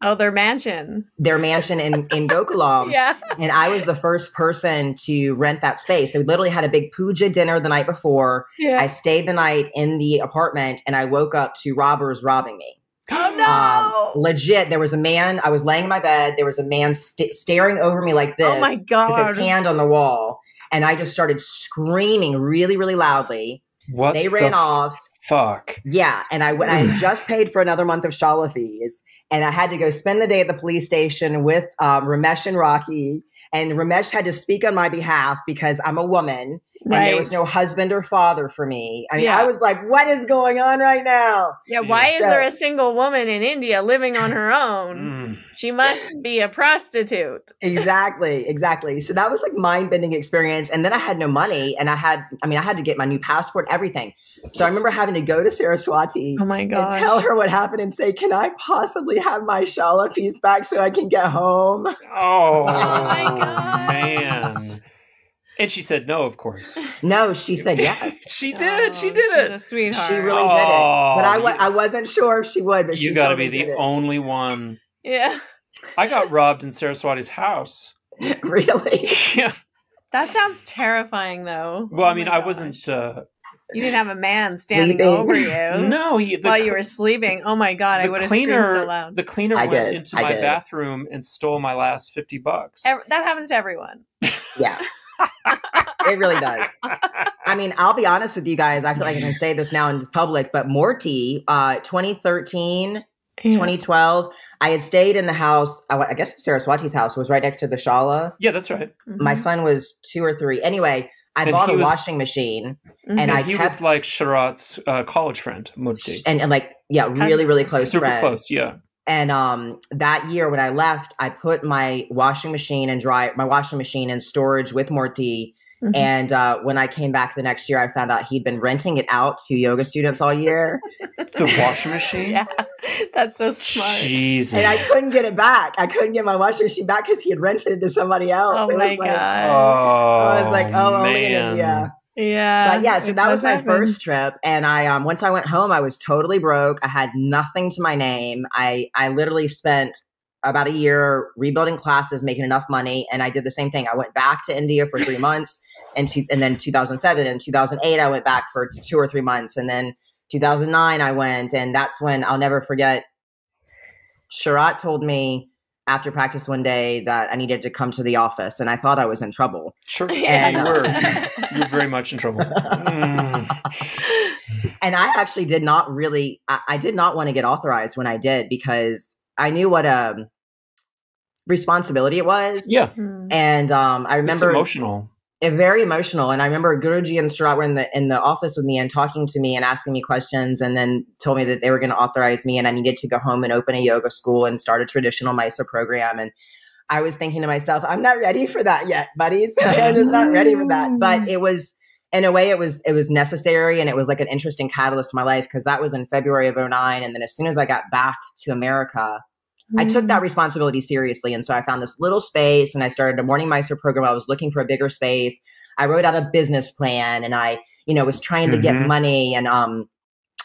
mansion. Their mansion in Gokulam. Yeah. And I was the first person to rent that space. They literally had a big puja dinner the night before. Yeah. I stayed the night in the apartment and I woke up to robbers robbing me. Oh no! Legit, there was a man. I was laying in my bed. There was a man staring over me like this. Oh my God. With his hand on the wall. And I just started screaming really, really loudly. What? They ran off. Fuck. Yeah. And I had just paid for another month of shala fees. And I had to go spend the day at the police station with Ramesh and Rocky. And Ramesh had to speak on my behalf because I'm a woman. And there was no husband or father for me. I mean, I was like, what is going on right now? Yeah, why is there a single woman in India living on her own? She must be a prostitute. Exactly. So that was like mind-bending experience. And then I had no money and I had to get my new passport, everything. So I remember having to go to Saraswati and tell her what happened and say, can I possibly have my shala fees back so I can get home? Oh my God. Man. And she said no, of course. No, she said yes. She did. She did it. She's a sweetheart. She really did it. But I wasn't sure if she would. But you got to be the only one. Yeah. I got robbed in Saraswati's house. Really? Yeah. That sounds terrifying, though. Well, I mean, I wasn't. You didn't have a man standing over you. No, while you were sleeping. Oh my God! I would have screamed so loud. The cleaner went into my bathroom and stole my last $50. That happens to everyone. Yeah. It really does. I mean, I'll be honest with you guys. I feel like I can say this now in public, but Morty, 2013, 2012, I had stayed in the house. I guess Saraswati's house was right next to the shala. Yeah, that's right. My son was 2 or 3. Anyway, I bought a washing machine, and he was like Sharat's college friend, Morty, and like really, really close, super friend. Close, yeah. And that year when I left, I put my washing machine in storage with Morty. Mm-hmm. And when I came back the next year, I found out he'd been renting it out to yoga students all year. The washing machine? Yeah, that's so smart. Jesus. And I couldn't get it back. I couldn't get my washing machine back because he had rented it to somebody else. Oh my God. I was like, only in India. Yeah. But yeah, so that was my first trip. And I once I went home, I was totally broke. I had nothing to my name. I literally spent about a year rebuilding classes, making enough money. And I did the same thing. I went back to India for 3 months. And then 2007 and 2008, I went back for 2 or 3 months. And then 2009, I went. And that's when I'll never forget. Sharat told me after practice one day that I needed to come to the office. And I thought I was in trouble. Sure. And you're very much in trouble. And I actually did not really, I did not want to get authorized when I did because I knew what a responsibility it was. Yeah. And I remember it's emotional. Very emotional. And I remember Guruji and Sharat were in the office with me and talking to me and asking me questions, and then told me that they were going to authorize me and I needed to go home and open a yoga school and start a traditional Mysore program. And I was thinking to myself, I'm not ready for that yet, buddies. I'm just not ready for that. But it was, in a way, it was necessary, and it was like an interesting catalyst to my life because that was in February of 2009. And then as soon as I got back to America, I took that responsibility seriously. And so I found this little space and I started a morning Mysore program. I was looking for a bigger space. I wrote out a business plan and I, was trying to get money. And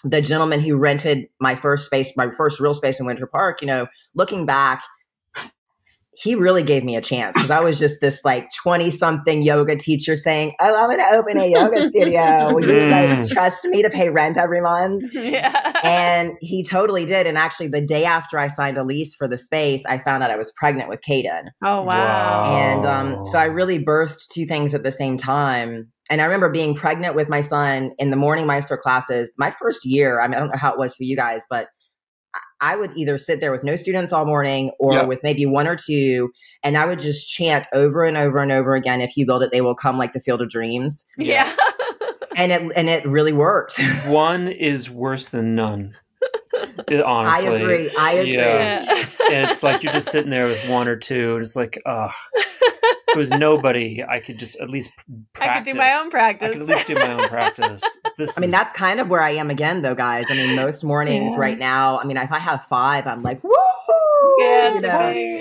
the gentleman who rented my first real space in Winter Park, looking back, he really gave me a chance because I was just this like 20-something yoga teacher saying, "Oh, I'm going to open a yoga studio. Will you like trust me to pay rent every month?" Yeah. And he totally did. And actually, the day after I signed a lease for the space, I found out I was pregnant with Caden. Oh, wow. And so I really birthed two things at the same time. And I remember being pregnant with my son in the morning Maestro classes. My first year, I mean, I don't know how it was for you guys, but I would either sit there with no students all morning or with maybe one or two, and I would just chant over and over and over again, "If you build it, they will come," like the Field of Dreams. Yeah. And it really worked. One is worse than none. Honestly. I agree. Yeah. And it's like you're just sitting there with one or two, and it's like, if it was nobody, I could just at least practice. I could do my own practice. I could at least do my own practice. I mean, that's kind of where I am again, though, guys. I mean, most mornings right now, I mean, if I have 5, I'm like, woo! Yeah,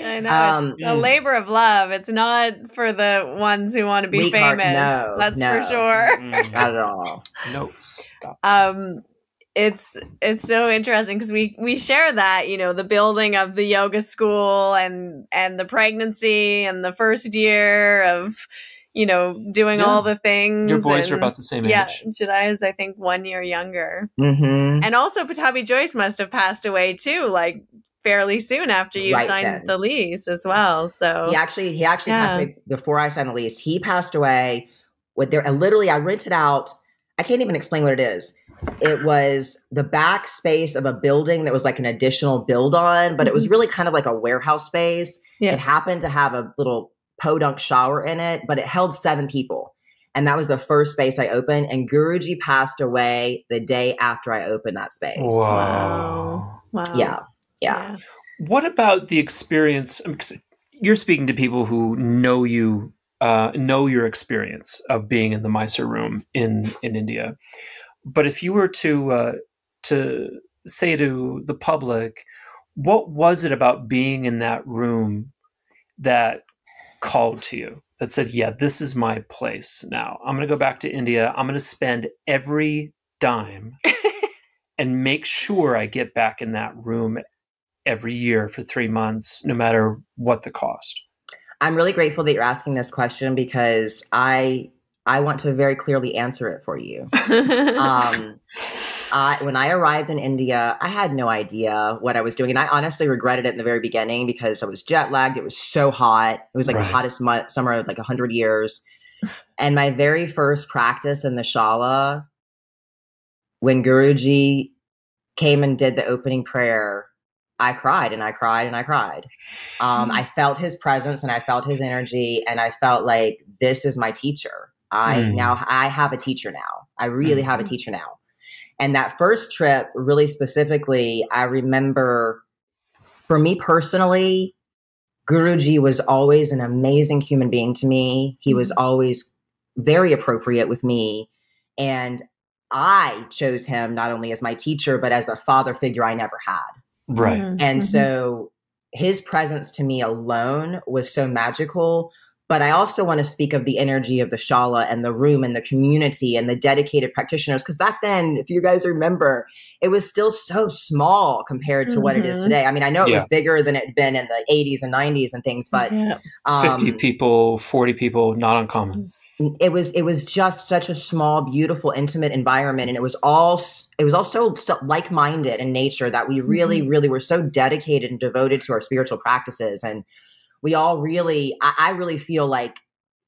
I know. It's a labor of love. It's not for the ones who want to be famous. That's for sure. Not at all. No, stop. It's so interesting because we share that, you know, the building of the yoga school and the pregnancy and the first year of, you know, doing all the things. Your boys are about the same age. Yeah, Jedi is, I think, 1 year younger. Mm-hmm. And also Patabi Joyce must have passed away too, like fairly soon after you signed the lease as well. So he actually passed away before I signed the lease. He passed away with literally I rented out. I can't even explain what it is. It was the back space of a building that was like an additional build on, but it was really kind of like a warehouse space. Yeah. It happened to have a little podunk shower in it, but it held 7 people. And that was the first space I opened. And Guruji passed away the day after I opened that space. Wow. Yeah. What about the experience? Because you're speaking to people who know you, know your experience of being in the Mysore room in India. But if you were to say to the public, what was it about being in that room that called to you, that said, yeah, this is my place now. I'm going to go back to India. I'm going to spend every dime and make sure I get back in that room every year for 3 months, no matter what the cost. I'm really grateful that you're asking this question because I want to very clearly answer it for you. When I arrived in India, I had no idea what I was doing. And I honestly regretted it in the very beginning because I was jet lagged. It was so hot. It was like the hottest summer of like 100 years. And my very first practice in the Shala, when Guruji came and did the opening prayer, I cried and I cried and I cried. I felt his presence and I felt his energy. And I felt like this is my teacher. I have a teacher now. I really have a teacher now. And that first trip, really specifically, I remember for me personally, Guruji was always an amazing human being to me. He was always very appropriate with me. And I chose him not only as my teacher, but as a father figure I never had. Right. And so his presence to me alone was so magical. But I also want to speak of the energy of the Shala and the room and the community and the dedicated practitioners. Because back then, if you guys remember, it was still so small compared to what it is today. I mean, I know it was bigger than it had been in the 80s and 90s and things, but 50 people, 40 people, not uncommon. It was just such a small, beautiful, intimate environment. And it was all so like-minded in nature that we really, really were so dedicated and devoted to our spiritual practices. And we all really, I really feel like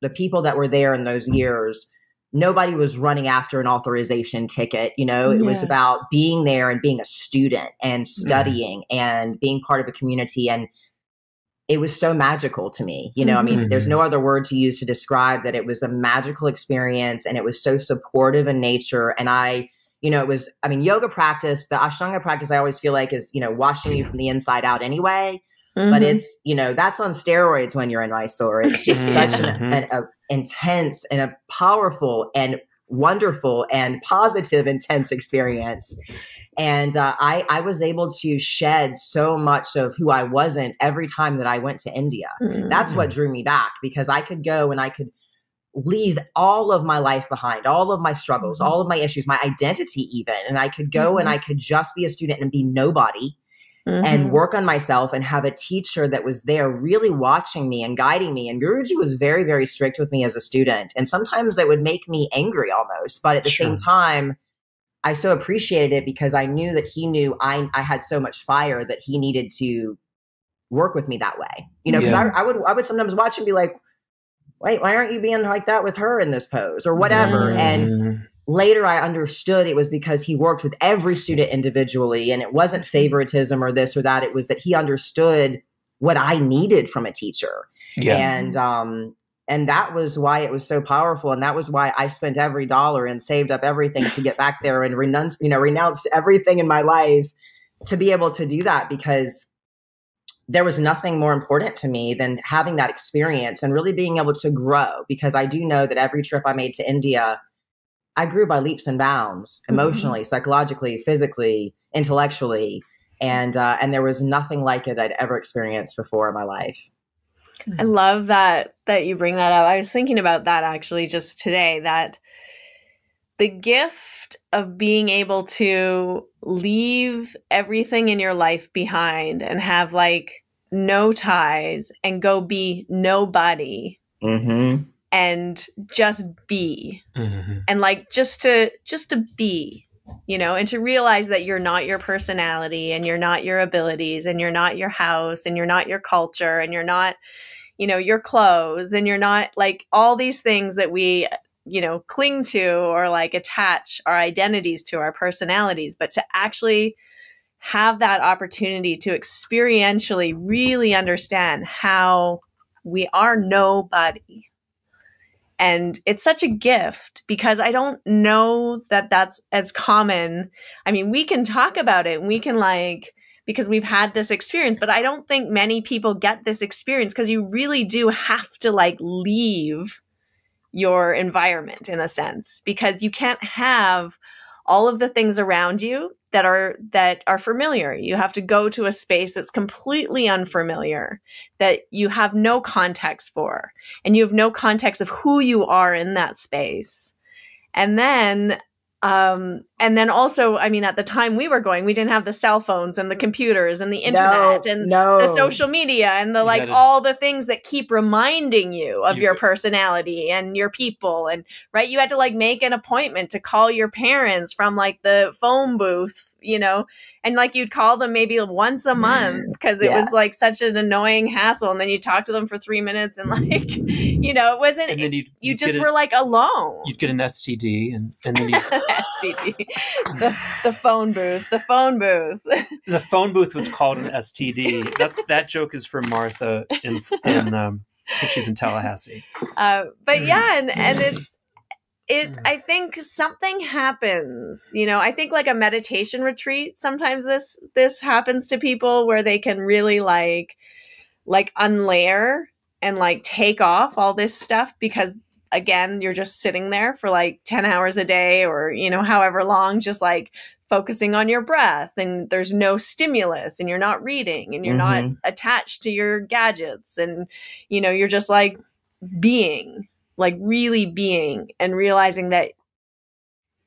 the people that were there in those years, nobody was running after an authorization ticket. You know, it was about being there and being a student and studying and being part of a community. And it was so magical to me. You know, I mean, there's no other word to use to describe that. It was a magical experience and it was so supportive in nature. And yoga practice, the Ashtanga practice, I always feel like is, washing you from the inside out anyway. But it's, that's on steroids when you're in Mysore. It's just such an intense and a powerful and wonderful and positive, intense experience. And I was able to shed so much of who I wasn't every time that I went to India. That's what drew me back, because I could go and I could leave all of my life behind, all of my struggles, all of my issues, my identity even. And I could go and I could just be a student and be nobody. and work on myself and have a teacher that was there really watching me and guiding me. And Guruji was very, very strict with me as a student. And sometimes that would make me angry almost. But at the same time, I so appreciated it because I knew that he knew I had so much fire that he needed to work with me that way. You know, because I would sometimes watch and be like, wait, why aren't you being like that with her in this pose or whatever? And later I understood it was because he worked with every student individually and it wasn't favoritism or this or that. It was that he understood what I needed from a teacher. And that was why it was so powerful. And that was why I spent every dollar and saved up everything to get back there and renounced everything in my life to be able to do that, because there was nothing more important to me than having that experience and really being able to grow. Because I do know that every trip I made to India, I grew by leaps and bounds, emotionally, psychologically, physically, intellectually. And there was nothing like it I'd ever experienced before in my life. I love that you bring that up. I was thinking about that actually just today, that the gift of being able to leave everything in your life behind and have like no ties and go be nobody. And just be, and like just to be, you know, and to realize that you're not your personality and you're not your abilities and you're not your house and you're not your culture and you're not, you know, your clothes and you're not like all these things that we, you know, cling to or like attach our identities to, our personalities, but to actually have that opportunity to experientially really understand how we are nobody. And it's such a gift because I don't know that that's as common. I mean, we can talk about it and we can like, because we've had this experience, but I don't think many people get this experience because you really do have to like leave your environment in a sense, because you can't have all of the things around you that are familiar. You have to go to a space that's completely unfamiliar, that you have no context for, and you have no context of who you are in that space. And then also, I mean, at the time we were going, we didn't have the cell phones and the computers and the internet the social media and the like all the things that keep reminding you of your personality and your people. And right, you had to like make an appointment to call your parents from like the phone booth, you know, and like you'd call them maybe once a month because it was like such an annoying hassle. And then you talk to them for 3 minutes and like, you know, it wasn't, and then you just were like alone. You'd get an STD and then you STD, the phone booth. The phone booth was called an STD. That joke is for Martha in she's in Tallahassee. But yeah, and I think something happens, you know, I think like a meditation retreat, sometimes this happens to people where they can really like unlayer and like take off all this stuff because again, you're just sitting there for like 10 hours a day or, you know, however long, just like focusing on your breath and there's no stimulus and you're not reading and you're not attached to your gadgets and, you know, you're just like being, like really being and realizing that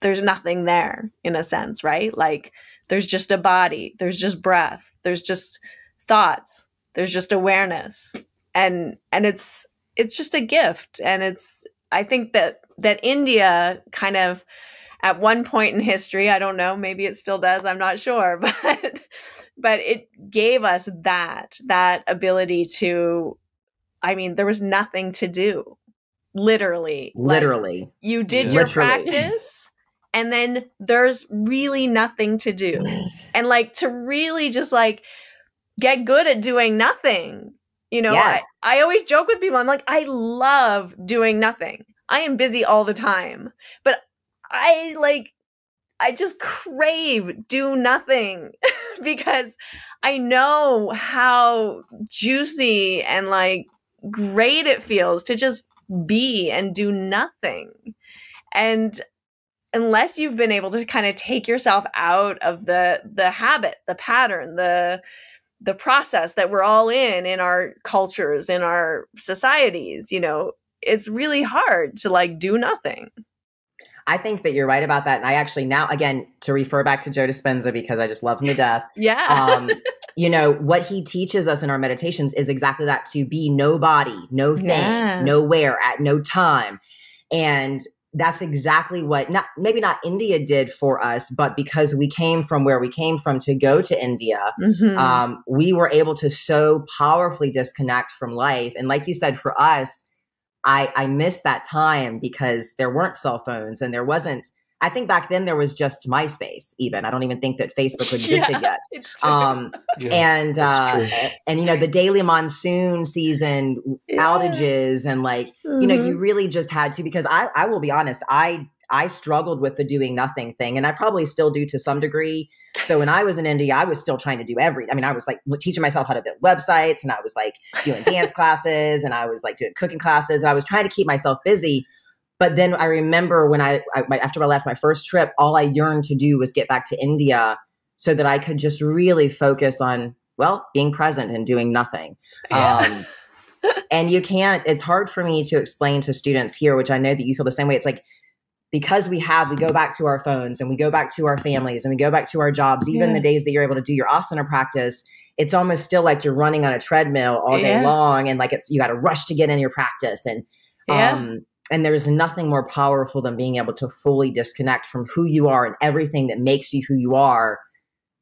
there's nothing there in a sense, right? Like there's just a body, there's just breath, there's just thoughts, there's just awareness. And it's just a gift. And I think that India kind of at one point in history, I don't know, maybe it still does, I'm not sure, but it gave us that ability to, I mean, there was nothing to do. Literally. Like, you did your practice and then there's really nothing to do. And like to really just like get good at doing nothing. You know, yes. I always joke with people. I'm like, I love doing nothing. I am busy all the time, but I just crave do nothing because I know how juicy and like great it feels to just be and do nothing. And unless you've been able to kind of take yourself out of the habit, the pattern, the process that we're all in our cultures, in our societies, you know, it's really hard to like do nothing. I think that you're right about that. And I actually now, again, to refer back to Joe Dispenza, because I just love him to death. Yeah. you know, what he teaches us in our meditations is exactly that, to be nobody, no thing, nowhere, at no time. And that's exactly what maybe not India did for us, but because we came from where we came from to go to India, we were able to so powerfully disconnect from life. And like you said, for us, I missed that time because there weren't cell phones and there wasn't, I think back then there was just MySpace even. I don't even think that Facebook existed yet. It's true. And you know, the daily monsoon season outages and like, you know, you really just had to, because I will be honest, I struggled with the doing nothing thing, and I probably still do to some degree. So when I was in India, I was still trying to do everything. I mean, I was like teaching myself how to build websites, and I was like doing dance classes, and I was like doing cooking classes. And I was trying to keep myself busy. But then I remember when after I left my first trip, all I yearned to do was get back to India so that I could just really focus on, well, being present and doing nothing. And you can't, it's hard for me to explain to students here, which I know that you feel the same way. It's like, because we go back to our phones and we go back to our families and we go back to our jobs, even the days that you're able to do your asana practice, it's almost still like you're running on a treadmill all day long. And like you got to rush to get in your practice. And there's nothing more powerful than being able to fully disconnect from who you are and everything that makes you who you are,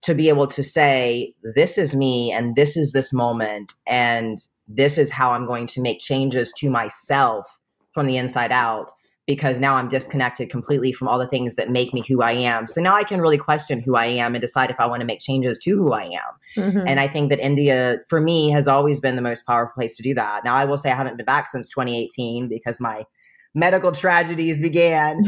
to be able to say, this is me and this is this moment. And this is how I'm going to make changes to myself from the inside out, because now I'm disconnected completely from all the things that make me who I am. So now I can really question who I am and decide if I want to make changes to who I am. And I think that India, for me, has always been the most powerful place to do that. Now, I will say I haven't been back since 2018 because my medical tragedies began.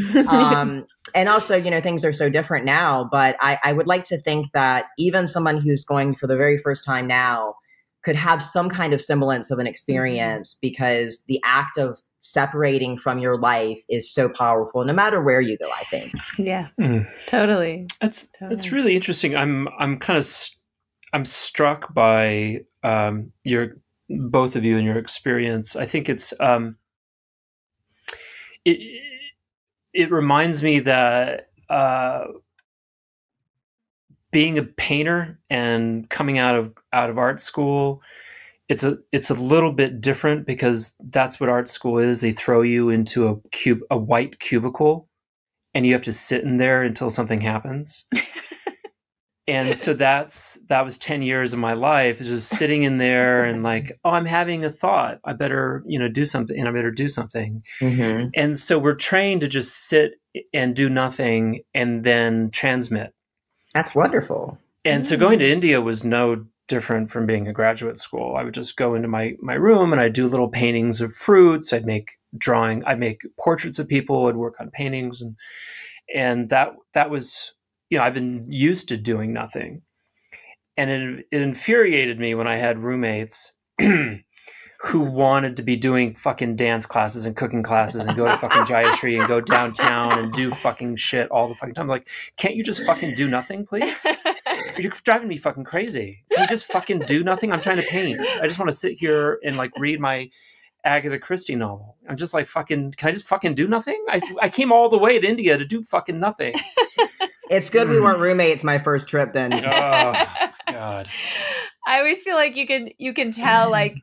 And also, you know, things are so different now. But I would like to think that even someone who's going for the very first time now could have some kind of semblance of an experience, because the act of separating from your life is so powerful, no matter where you go, I think. Totally. That's really interesting. I'm struck by both of you and your experience. I think it reminds me that being a painter and coming out of art school, it's a little bit different, because that's what art school is. They throw you into a white cubicle, and you have to sit in there until something happens. And so that was 10 years of my life, just sitting in there and like, oh, I'm having a thought. I better, do something, and I better do something. And so we're trained to just sit and do nothing and then transmit. That's wonderful. And so going to India was no different from being a graduate school. I would just go into my room and I'd do little paintings of fruits. I'd make portraits of people. I'd work on paintings. And that was, I've been used to doing nothing. And it infuriated me when I had roommates who wanted to be doing fucking dance classes and cooking classes and go to fucking Jayashree and go downtown and do fucking shit all the fucking time. I'm like, can't you just fucking do nothing, please? You're driving me fucking crazy. Can you just fucking do nothing? I'm trying to paint. I just want to sit here and like read my Agatha Christie novel. I'm just like, can I just fucking do nothing? I came all the way to India to do fucking nothing. It's good we weren't roommates my first trip then. Oh, God. I always feel like you can tell like,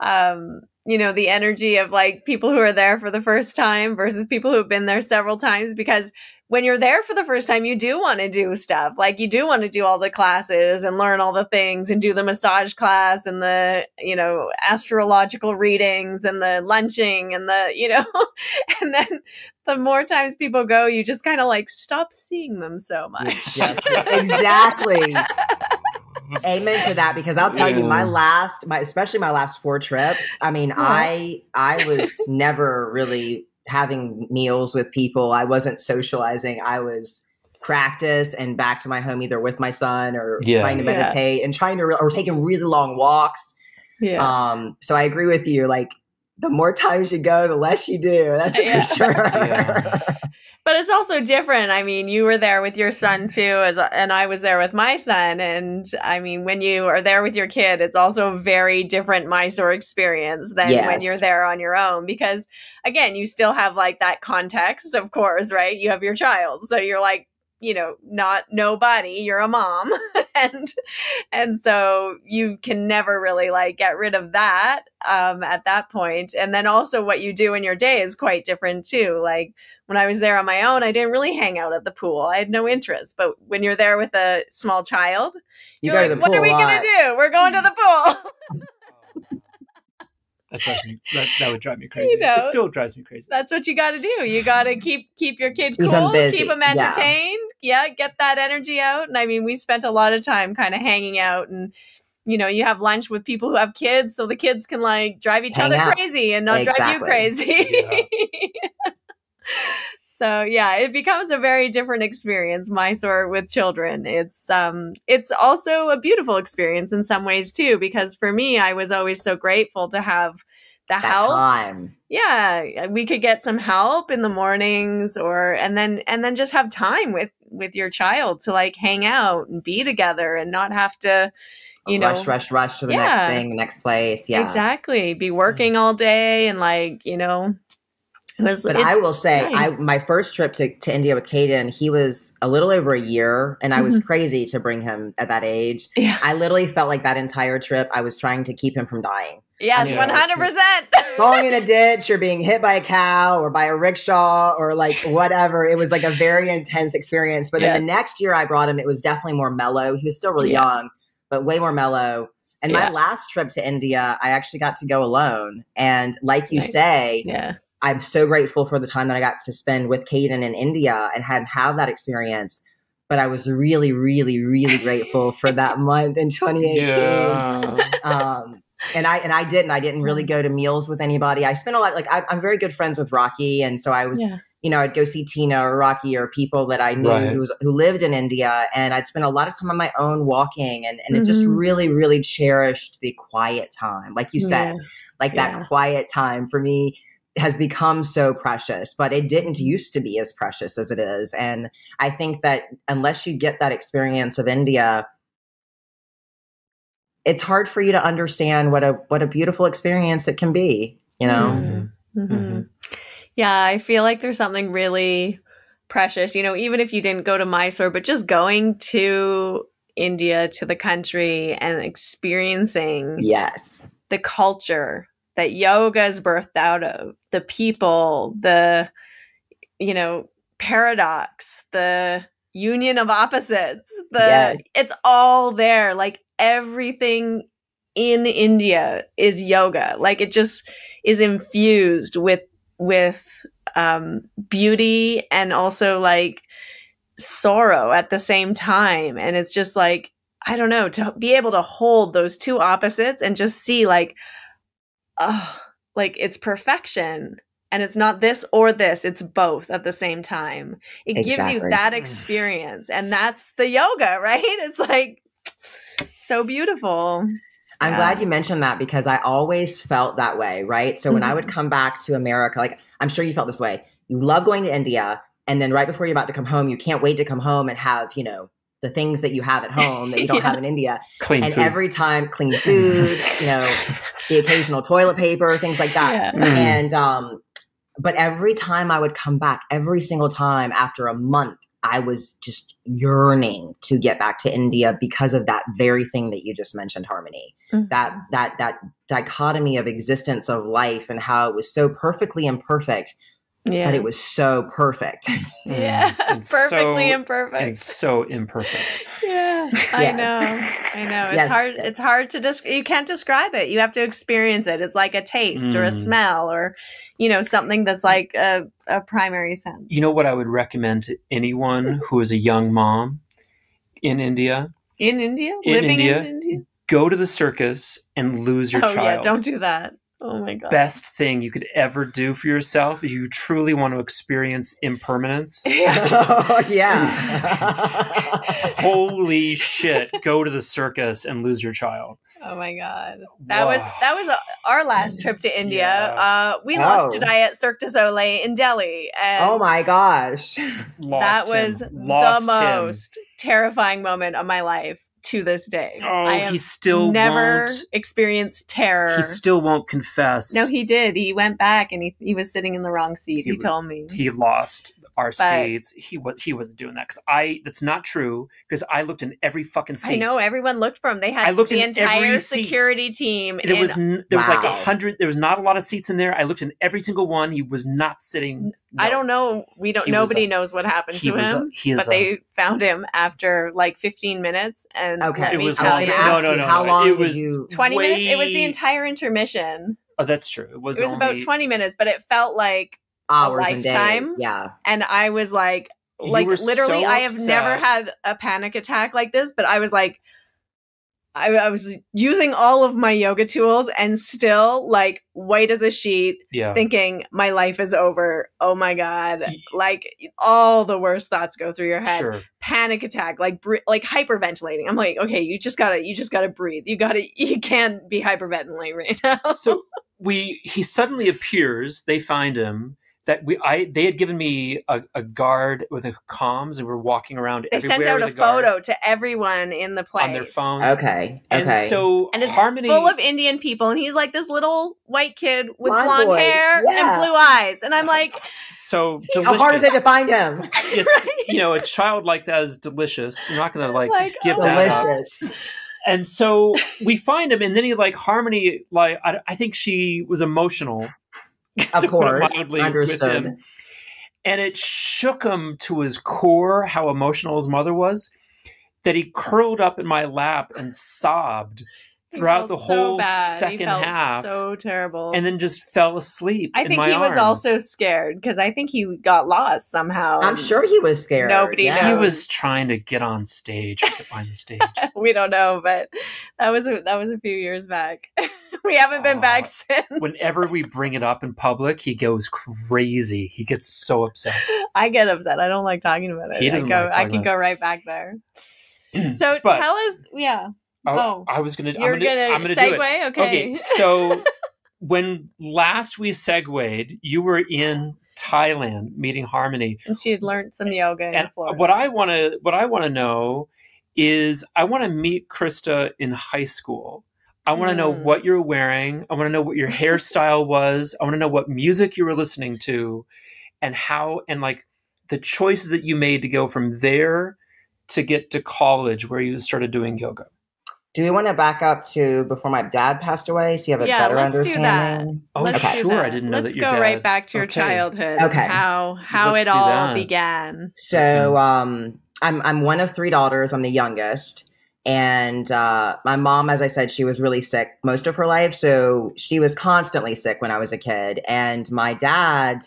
the energy of like people who are there for the first time versus people who've been there several times, because when you're there for the first time, you do want to do stuff. Like you do want to do all the classes and learn all the things and do the massage class and the, astrological readings and the lunching and the, and then the more times people go, you just kind of like stop seeing them so much. Yes, exactly. Amen to that, because I'll tell you, especially my last 4 trips, I mean, I was never really having meals with people. I wasn't socializing. I was practice and back to my home, either with my son or trying to meditate and or taking really long walks. So I agree with you. Like the more times you go, the less you do. That's for sure. But it's also different. I mean, you were there with your son too, and I was there with my son. And I mean, when you are there with your kid, it's also a very different Mysore experience than when you're there on your own. Because again, you still have like that context, of course, right? You have your child. So you're like, not nobody, you're a mom. and so you can never really like get rid of that at that point. And then also what you do in your day is quite different too. Like when I was there on my own, I didn't really hang out at the pool. I had no interest. But when you're there with a small child, you go to the pool. What are we going to do? We're going to the pool. That would drive me crazy. It still drives me crazy. That's what you got to do. You got to keep your kid cool, keep them entertained. Yeah, get that energy out. And I mean, we spent a lot of time kind of hanging out, and you have lunch with people who have kids, so the kids can like drive each other crazy and not drive you crazy. Yeah. So yeah, it becomes a very different experience, Mysore with children. It's also a beautiful experience in some ways too, because for me, I was always so grateful to have the help. Time. Yeah, we could get some help in the mornings, and then just have time with your child to like hang out and be together and not have to, rush to the next thing, the next place. Yeah, exactly. Be working all day and like But I will say, nice. My first trip to India with Caden, he was a little over a year, and I was crazy to bring him at that age. Yeah. I literally felt like that entire trip, I was trying to keep him from dying. Yes, 100%. Falling in a ditch or being hit by a cow or by a rickshaw or like whatever. It was like a very intense experience. But then the next year I brought him, it was definitely more mellow. He was still really young, but way more mellow. And my last trip to India, I actually got to go alone. And like you say, I'm so grateful for the time that I got to spend with Caden in India and have that experience. But I was really, really, really grateful for that month in 2018. Yeah. And I didn't really go to meals with anybody. I spent a lot, like I'm very good friends with Rocky. And so I was, I'd go see Tina or Rocky or people that I knew who lived in India. And I'd spend a lot of time on my own walking. And it just really, really cherished the quiet time. Like you said, that quiet time for me has become so precious, but it didn't used to be as precious as it is. And I think that unless you get that experience of India, it's hard for you to understand what a beautiful experience it can be, Yeah, I feel like there's something really precious, even if you didn't go to Mysore, but just going to India, to the country, and experiencing the culture that yoga is birthed out of, the people, the, paradox, the union of opposites, it's all there. Like everything in India is yoga. Like it just is infused with beauty and also like sorrow at the same time. And it's just like, I don't know, to be able to hold those two opposites and just see like, like it's perfection, and it's not this or this, it's both at the same time. It gives you that experience, and that's the yoga, right? It's like so beautiful. I'm glad you mentioned that because I always felt that way, right? So when I would come back to America, like I'm sure you felt this way. You love going to India, and then right before you're about to come home, you can't wait to come home and have, the things that you have at home that you don't have in India. Clean food. Every time, clean food, the occasional toilet paper, things like that. Yeah. And, but every time I would come back, every single time after a month, I was just yearning to get back to India because of that very thing that you just mentioned, Harmony. That dichotomy of existence of life and how it was so perfectly imperfect. Yeah. But it was so perfect. Yeah, perfectly imperfect. And so imperfect. Yeah, I know. It's hard. It's hard to you can't describe it. You have to experience it. It's like a taste or a smell or, something that's like a primary sense. You know what I would recommend to anyone who is a young mom in India? Living in India? Go to the circus and lose your child. Yeah, don't do that. Oh my God. Best thing you could ever do for yourself if you truly want to experience impermanence. Holy shit. Go to the circus and lose your child. Oh my God. That was our last trip to India. Yeah. We launched it at Cirque du Soleil in Delhi. And oh my gosh. That was the most terrifying moment of my life. To this day, he still never experienced terror. He still won't confess. No, he did. He went back and he was sitting in the wrong seat. He told me he lost our seats. He wasn't doing that that's not true because I looked in every fucking seat. I know everyone looked for him. They had the entire security team. There was like 100. There was not a lot of seats in there. I looked in every single one. He was not sitting. No. I don't know. Nobody knows what happened to him. But they found him after like 15 minutes. And okay, it was no. How long? It was 20 minutes. It was the entire intermission. Oh, that's true. It was about 20 minutes, but it felt like hours a lifetime. And days. Yeah. And I was like literally, so I have never had a panic attack like this, but I was like, I was using all of my yoga tools and still like white as a sheet, thinking my life is over. Oh my God. Like all the worst thoughts go through your head. Sure. Panic attack, like hyperventilating. I'm like, okay, you just gotta breathe. You can't be hyperventilating right now. So he suddenly appears, they find him. They had given me a guard with a comms and we're walking around everywhere. They sent out a photo to everyone in the place. On their phones. Okay. And so and it's Harmony full of Indian people and he's like this little white kid with blonde hair and blue eyes. And I'm like, so delicious. How hard is it to find him? It's, a child like that is delicious. You're not going to give that up. And so we find him and then Harmony, I think she was emotional. Of course, understood. And it shook him to his core how emotional his mother was, that he curled up in my lap and sobbed throughout the whole second half. So terrible. And then just fell asleep. I think he was also scared because I think he got lost somehow. I'm sure he was scared. Nobody knows. He was trying to get on stage, get behind the stage. We don't know, but that was a few years back. We haven't been back since. Whenever we bring it up in public, he goes crazy. He gets so upset. I get upset. I don't like talking about it. He doesn't like talking I can go right back there. So tell us, I was gonna. You're I'm gonna segue? do it. Okay. So when last we segued, you were in Thailand meeting Harmony, and she had learned some yoga in Florida. What I want to know is I want to meet Krista in high school. I want to know what you're wearing. I want to know what your hairstyle was. I want to know what music you were listening to, and how the choices that you made to go from there to get to college where you started doing yoga. Do we want to back up to before my dad passed away so you have a better understanding? Let's do that. I didn't know that your dad... Let's go right back to your childhood. Okay. How it all began. So I'm one of 3 daughters. I'm the youngest. And my mom, as I said, she was really sick most of her life. So she was constantly sick when I was a kid. And my dad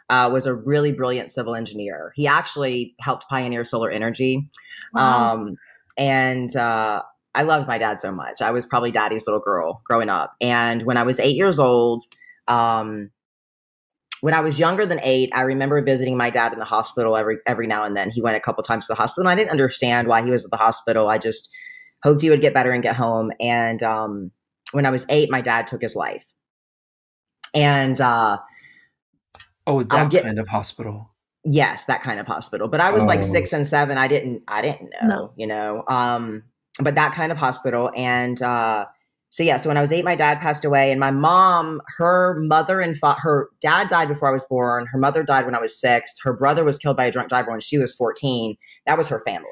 was a really brilliant civil engineer. He actually helped pioneer solar energy. Wow. I loved my dad so much. I was probably daddy's little girl growing up. And when I was 8 years old, when I was younger than 8, I remember visiting my dad in the hospital every now and then. He went a couple times to the hospital, and I didn't understand why he was at the hospital. I just hoped he would get better and get home. And when I was 8, my dad took his life. And that kind of hospital. Yes, that kind of hospital. But I was 6 and 7. I didn't know, but that kind of hospital. And so when I was 8, my dad passed away, and my mom, her mother and her dad died before I was born. Her mother died when I was 6. Her brother was killed by a drunk driver when she was 14. That was her family.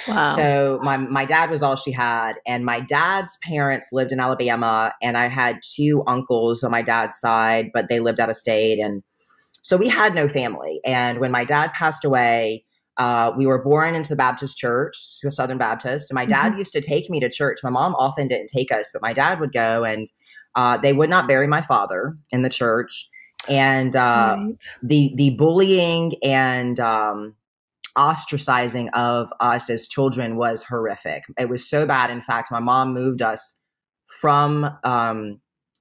Wow. So my dad was all she had. And my dad's parents lived in Alabama, and I had 2 uncles on my dad's side, but they lived out of state. And so we had no family. And when my dad passed away, we were born into the Baptist church, to a Southern Baptist. And my dad used to take me to church. My mom often didn't take us, but my dad would go, and they would not bury my father in the church. And the bullying and ostracizing of us as children was horrific. It was so bad. In fact, my mom moved us from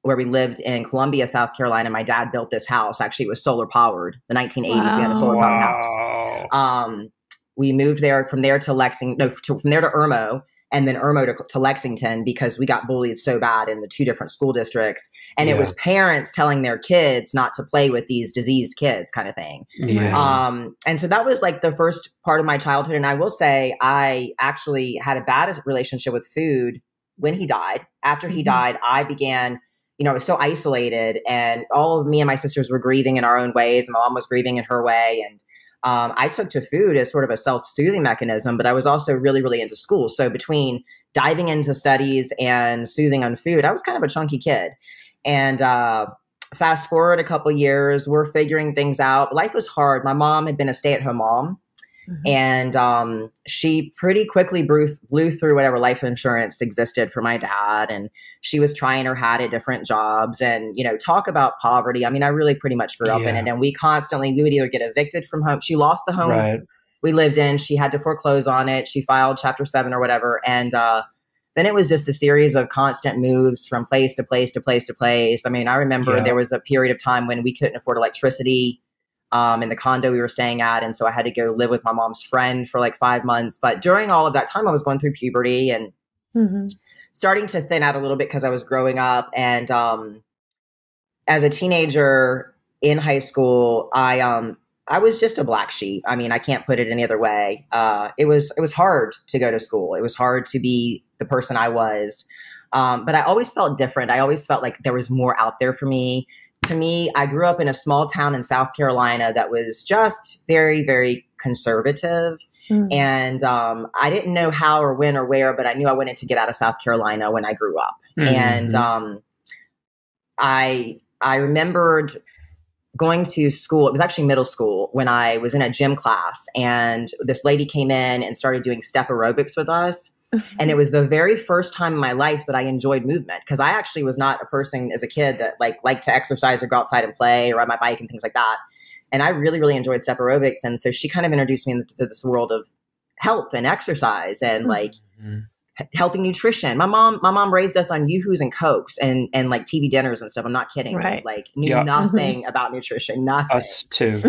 where we lived in Columbia, South Carolina. My dad built this house. Actually, it was solar powered. The 1980s, we had a solar powered house. We moved from there to Irmo, and then Irmo to Lexington, because we got bullied so bad in the 2 different school districts. And it was parents telling their kids not to play with these diseased kids, kind of thing. Yeah. And so that was the first part of my childhood. And I will say, I actually had a bad relationship with food when he died. After he died, I began, I was so isolated, and all of me and my sisters were grieving in our own ways. And my mom was grieving in her way. And I took to food as sort of a self-soothing mechanism, but I was also really, really into school. So between diving into studies and soothing on food, I was kind of a chunky kid. And fast forward a couple years, we're figuring things out. Life was hard. My mom had been a stay-at-home mom. And she pretty quickly blew through whatever life insurance existed for my dad. And she was trying her hat at different jobs and, you know, talk about poverty. I mean, I really pretty much grew up in it. And we would either get evicted from home. She lost the home we lived in. She had to foreclose on it. She filed Chapter 7 or whatever. And then it was just a series of constant moves from place to place to place to place. I mean, I remember there was a period of time when we couldn't afford electricity in the condo we were staying at. And so I had to go live with my mom's friend for like 5 months. But during all of that time, I was going through puberty and starting to thin out a little bit because I was growing up. And as a teenager in high school, I was just a black sheep. I mean, I can't put it any other way. It was hard to go to school. It was hard to be the person I was. But I always felt different. I always felt like there was more out there for me. To me, I grew up in a small town in South Carolina that was just very, very conservative. And I didn't know how or when or where, but I knew I wanted to get out of South Carolina when I grew up. And I remembered going to school. It was actually middle school when I was in a gym class, and this lady came in and started doing step aerobics with us. And it was the very first time in my life that I enjoyed movement, because I actually was not a person as a kid that liked to exercise or go outside and play or ride my bike and things like that. And I really, really enjoyed step aerobics. And so she kind of introduced me into this world of health and exercise and healthy nutrition. My mom raised us on Yoo-Hoos and Cokes and like TV dinners and stuff. I'm not kidding. Right. Like knew nothing about nutrition. Nothing. Us too.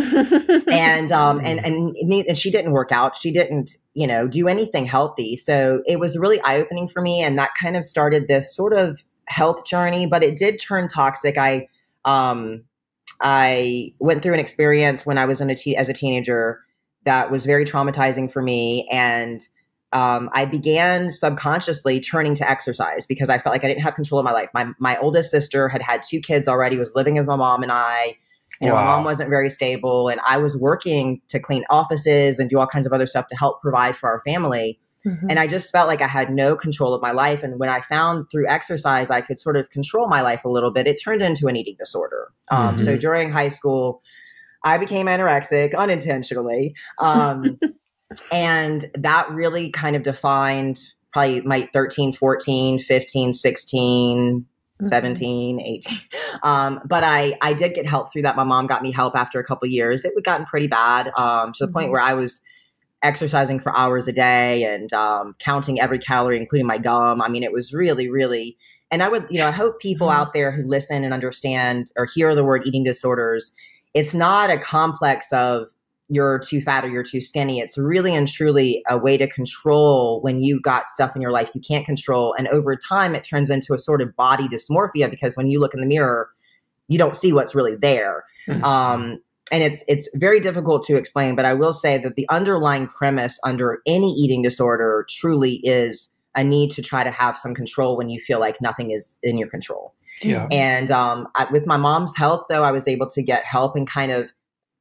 And she didn't work out. She didn't, you know, do anything healthy. So it was really eye-opening for me. And that kind of started this sort of health journey, but it did turn toxic. I went through an experience when I was as a teenager that was very traumatizing for me. And I began subconsciously turning to exercise because I felt like I didn't have control of my life. My oldest sister had 2 kids already, was living with my mom and I. You know, my mom wasn't very stable, and I was working to clean offices and do all kinds of other stuff to help provide for our family. And I just felt like I had no control of my life. And when I found through exercise I could sort of control my life a little bit, it turned into an eating disorder. So during high school, I became anorexic unintentionally. And that really kind of defined probably my 13, 14, 15, 16, 17, 18. But I did get help through that. My mom got me help after a couple of years. It had gotten pretty bad to the point where I was exercising for hours a day and counting every calorie, including my gum. I mean, it was really, really, and I would, you know, I hope people out there who listen and understand or hear the word eating disorders, it's not a complex of you're too fat or you're too skinny. It's really and truly a way to control when you've got stuff in your life you can't control. And over time, it turns into a sort of body dysmorphia because when you look in the mirror, you don't see what's really there. And it's very difficult to explain, but I will say that the underlying premise under any eating disorder truly is a need to try to have some control when you feel like nothing is in your control. And with my mom's help, though, I was able to get help and kind of,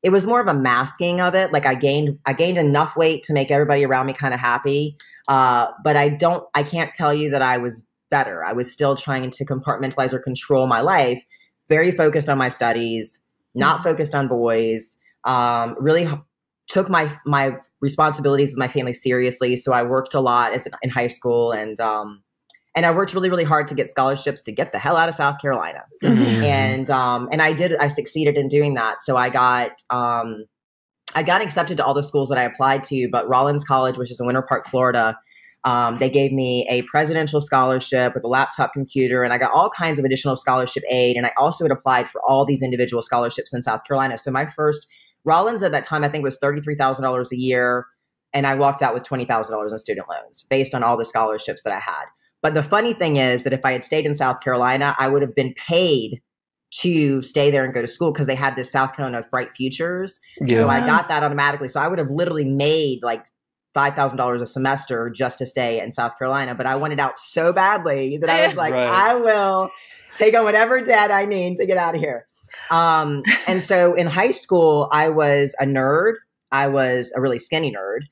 it was more of a masking of it. Like I gained enough weight to make everybody around me kind of happy. But I can't tell you that I was better. I was still trying to compartmentalize or control my life, very focused on my studies, not focused on boys, really took my responsibilities with my family seriously. So I worked a lot in high school and I worked really, really hard to get scholarships to get the hell out of South Carolina. And I succeeded in doing that. So I got accepted to all the schools that I applied to, but Rollins College, which is in Winter Park, Florida, they gave me a presidential scholarship with a laptop computer, and I got all kinds of additional scholarship aid. And I also had applied for all these individual scholarships in South Carolina. So my first Rollins at that time, I think, was $33,000 a year. And I walked out with $20,000 in student loans based on all the scholarships that I had. But the funny thing is that if I had stayed in South Carolina, I would have been paid to stay there and go to school because they had this South Carolina Bright Futures. So I got that automatically. So I would have literally made like $5,000 a semester just to stay in South Carolina. But I wanted out so badly that I was like, I will take on whatever debt I need to get out of here. And so in high school, I was a nerd. I was a really skinny nerd.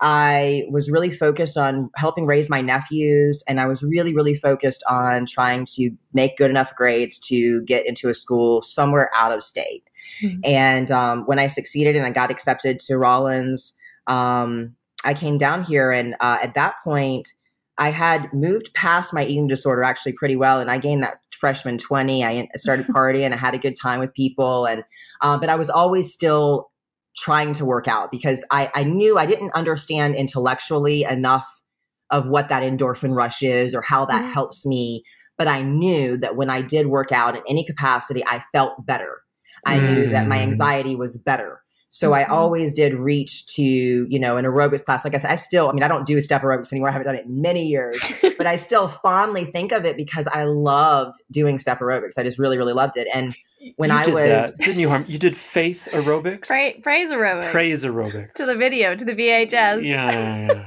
I was really focused on helping raise my nephews, and I was really, really focused on trying to make good enough grades to get into a school somewhere out of state. Mm-hmm. And when I succeeded and I got accepted to Rollins, I came down here, and at that point, I had moved past my eating disorder actually pretty well, and I gained that freshman 20. I started partying. I had a good time with people, and but I was always still trying to work out because I knew I didn't understand intellectually enough of what that endorphin rush is or how that helps me. But I knew that when I did work out in any capacity, I felt better. I knew that my anxiety was better. So I always did reach to, an aerobics class. Like I said, I don't do step aerobics anymore. I haven't done it in many years, but I still fondly think of it because I loved doing step aerobics. I just really, really loved it. And when I was, that, didn't you? You did faith aerobics, praise aerobics, praise aerobics to the video, to the VHS. Yeah.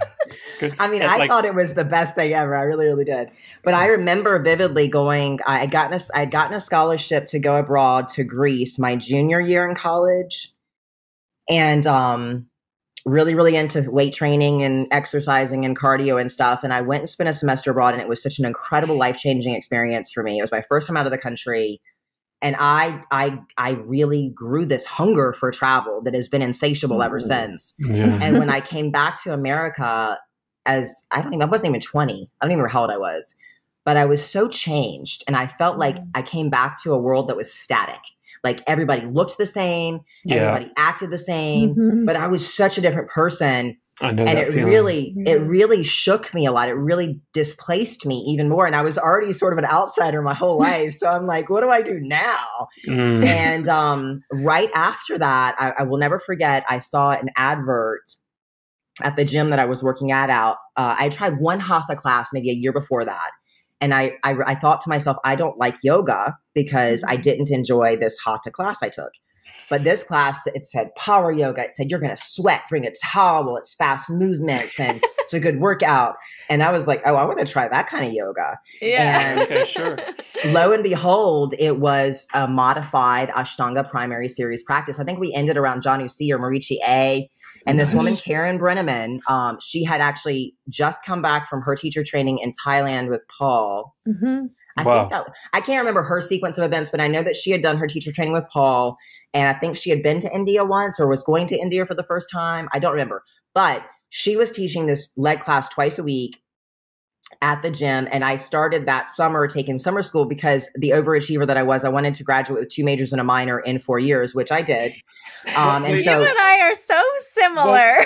Good. I mean, I thought it was the best thing ever. I really, really did. But I remember vividly going. I had gotten a scholarship to go abroad to Greece my junior year in college. And really, really into weight training and exercising and cardio and stuff. And I went and spent a semester abroad, and it was such an incredible life-changing experience for me. It was my first time out of the country. And I really grew this hunger for travel that has been insatiable ever since. Yeah. And when I came back to America I wasn't even 20. I don't even remember how old I was. But I was so changed. And I felt like I came back to a world that was static. Like everybody looked the same, everybody acted the same, but I was such a different person. I know and that it really shook me a lot. It really displaced me even more. And I was already sort of an outsider my whole life. So I'm like, what do I do now? And right after that, I will never forget, I saw an advert at the gym that I was working at I tried one hatha class maybe a year before that. And I thought to myself, I don't like yoga because I didn't enjoy this hatha class I took. But this class, it said power yoga. It said, you're going to sweat, bring a towel. It's fast movements and it's a good workout. And I was like, oh, I want to try that kind of yoga. Yeah. And okay, sure. Lo and behold, it was a modified Ashtanga primary series practice. I think we ended around Janu C or Marichi A. And this woman, Karen Brenneman, she had actually just come back from her teacher training in Thailand with Paul. I can't remember her sequence of events, but I know that she had done her teacher training with Paul. And I think she had been to India once or was going to India for the first time. I don't remember. But she was teaching this leg class twice a week at the gym. And I started that summer taking summer school because the overachiever that I was, I wanted to graduate with 2 majors and a minor in 4 years, which I did. And so you and I are so similar.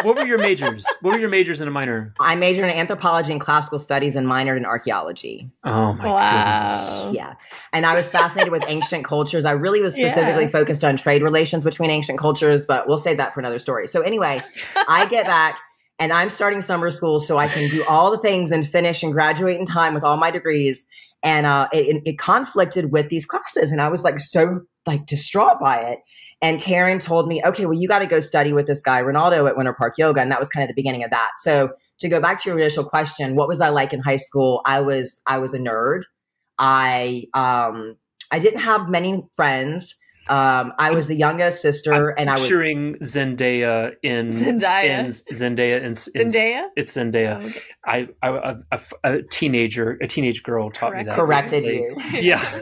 What were your majors? What were your majors and a minor? I majored in anthropology and classical studies and minored in archaeology. Oh my goodness. Yeah. And I was fascinated with ancient cultures. I really was specifically focused on trade relations between ancient cultures, but we'll save that for another story. So anyway, I get back and I'm starting summer school so I can do all the things and finish and graduate in time with all my degrees. And it conflicted with these classes. And I was so distraught by it. And Karen told me, okay, well, you got to go study with this guy, Ronaldo, at Winter Park Yoga. And that was kind of the beginning of that. So to go back to your initial question, what was I like in high school? I was a nerd. I didn't have many friends. I was the youngest sister, and I was picturing Zendaya in Zendaya. Zendaya? It's Zendaya. Oh, okay. A teenage girl taught me that. Corrected you. Yeah.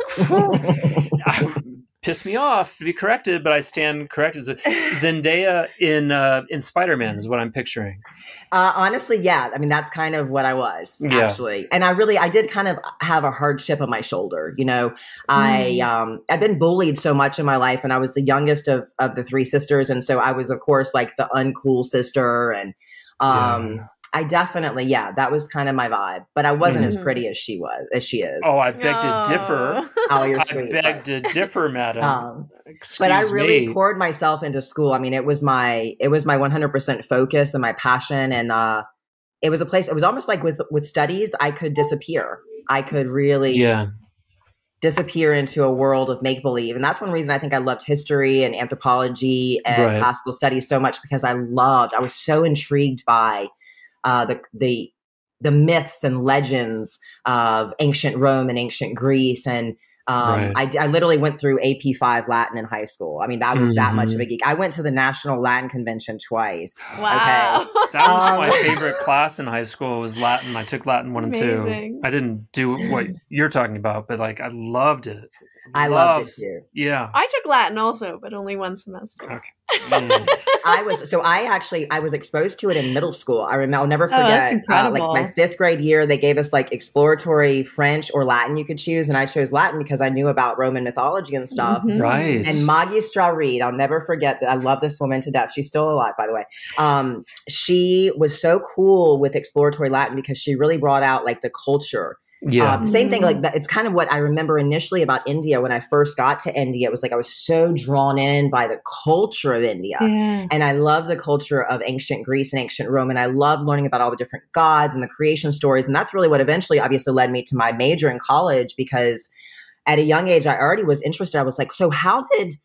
Pissed me off to be corrected, but I stand corrected. Zendaya in Spider-Man is what I'm picturing. Honestly, yeah. I mean, that's kind of what I was actually. And I did kind of have a hard chip on my shoulder. I've been bullied so much in my life, and I was the youngest of the 3 sisters. And so I was, of course, the uncool sister. And I definitely, that was kind of my vibe. But I wasn't as pretty as she is. Oh, I beg to differ. Oh, you're sweet. I beg to differ, madam. But I really poured myself into school. I mean, it was my 100% focus and my passion. And it was a place, it was almost like with studies, I could disappear. I could really disappear into a world of make-believe. And that's one reason I think I loved history and anthropology and classical studies so much, because I was so intrigued by the myths and legends of ancient Rome and ancient Greece. And I literally went through AP5 Latin in high school. I mean, that was that much of a geek. I went to the National Latin Convention twice. Wow. Okay. That was my favorite class in high school was Latin. I took Latin 1 and 2. I didn't do what you're talking about, but like I loved it. I loved it too. Yeah. I took Latin also, but only one semester. Okay. I was exposed to it in middle school. I'll never forget, like my 5th grade year, they gave us like exploratory French or Latin you could choose. And I chose Latin because I knew about Roman mythology and stuff. Right. And Magistra Reed, I'll never forget that. I love this woman to death. She's still alive, by the way. She was so cool with exploratory Latin because she really brought out like the culture. Yeah. Same thing like that. It's kind of what I remember initially about India when I first got to India. It was like I was so drawn in by the culture of India. Yeah. And I love the culture of ancient Greece and ancient Rome. And I love learning about all the different gods and the creation stories. And that's really what eventually obviously led me to my major in college, because at a young age, I already was interested. I was like, so how is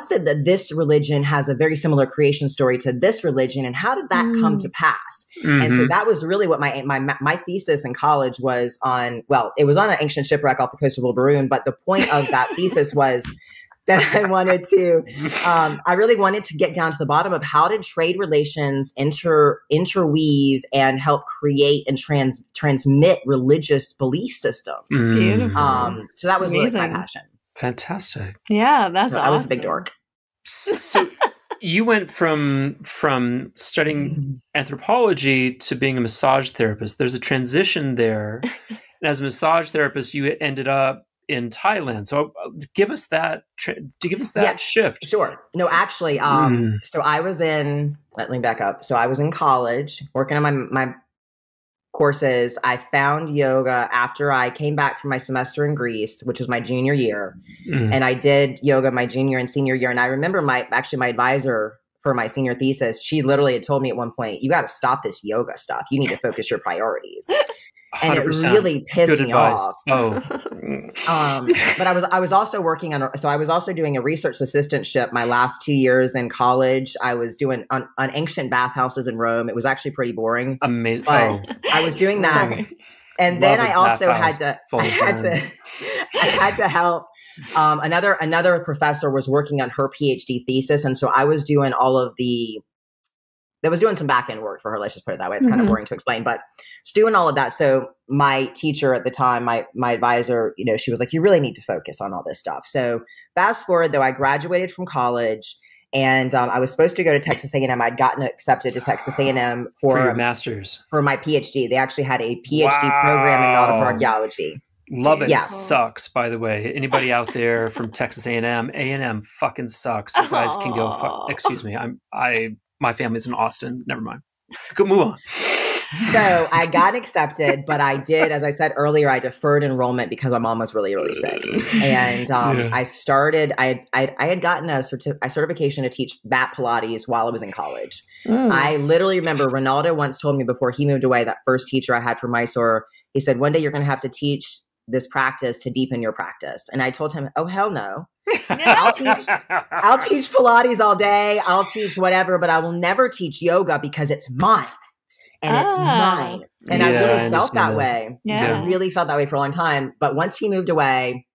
it that this religion has a very similar creation story to this religion? And how did that come to pass? And so that was really what my thesis in college was on. Well, it was on an ancient shipwreck off the coast of Old but the point of that thesis was that I really wanted to get down to the bottom of how did trade relations interweave and help create and transmit religious belief systems. Beautiful. So that was really my passion. Fantastic. Yeah, that's awesome. I was a big dork. So you went from studying anthropology to being a massage therapist. There's a transition there. And as a massage therapist, you ended up in Thailand. So give us that shift. Sure. No, actually, so I was let me back up. So I was in college working on my courses. I found yoga after I came back from my semester in Greece, which was my junior year. And I did yoga my junior and senior year. And I remember my advisor for my senior thesis, she literally had told me at one point, you got to stop this yoga stuff. You need to focus your priorities. And it really pissed me off. But I was also working I was also doing a research assistantship my last 2 years in college. I was doing on ancient bathhouses in Rome. It was actually pretty boring. Amazing. But I was doing that. And then I also had to help. Another professor was working on her PhD thesis. And so I was doing doing some back end work for her. Let's just put it that way. It's kind of boring to explain, but it's doing all of that. So my teacher at the time, my advisor, she was like, you really need to focus on all this stuff. So fast forward though, I graduated from college and I was supposed to go to Texas A&M. I'd gotten accepted to Texas A&M for your master's, for my PhD. They actually had a PhD program in nautical archaeology. Lubbock sucks, by the way. Anybody out there from Texas A&M fucking sucks. You guys can go. Excuse me. My family's in Austin. Never mind. Go move on. So I got accepted, but I did, as I said earlier, I deferred enrollment because my mom was really, really sick. And I had gotten a certification to teach bat Pilates while I was in college. I literally remember Ronaldo once told me before he moved away, that first teacher I had from Mysore, he said, one day you're going to have to teach this practice to deepen your practice. And I told him, oh, hell no. I'll teach Pilates all day. I'll teach whatever, but I will never teach yoga because it's mine. And it's mine. And I really felt that way. Yeah. I really felt that way for a long time. But once he moved away,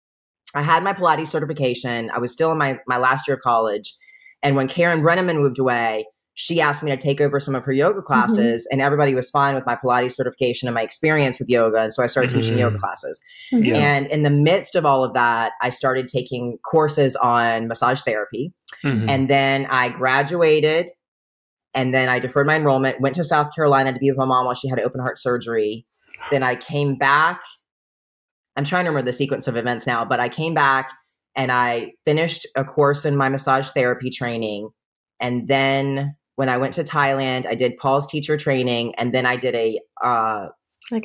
I had my Pilates certification. I was still in my last year of college. And when Karen Brenneman moved away, she asked me to take over some of her yoga classes, and everybody was fine with my Pilates certification and my experience with yoga. And so I started teaching yoga classes. And in the midst of all of that, I started taking courses on massage therapy. And then I graduated, and then I deferred my enrollment, went to South Carolina to be with my mom while she had open heart surgery. Then I came back. I'm trying to remember the sequence of events now, but I came back and I finished a course in my massage therapy training. And then when I went to Thailand, I did Paul's teacher training, and then I did a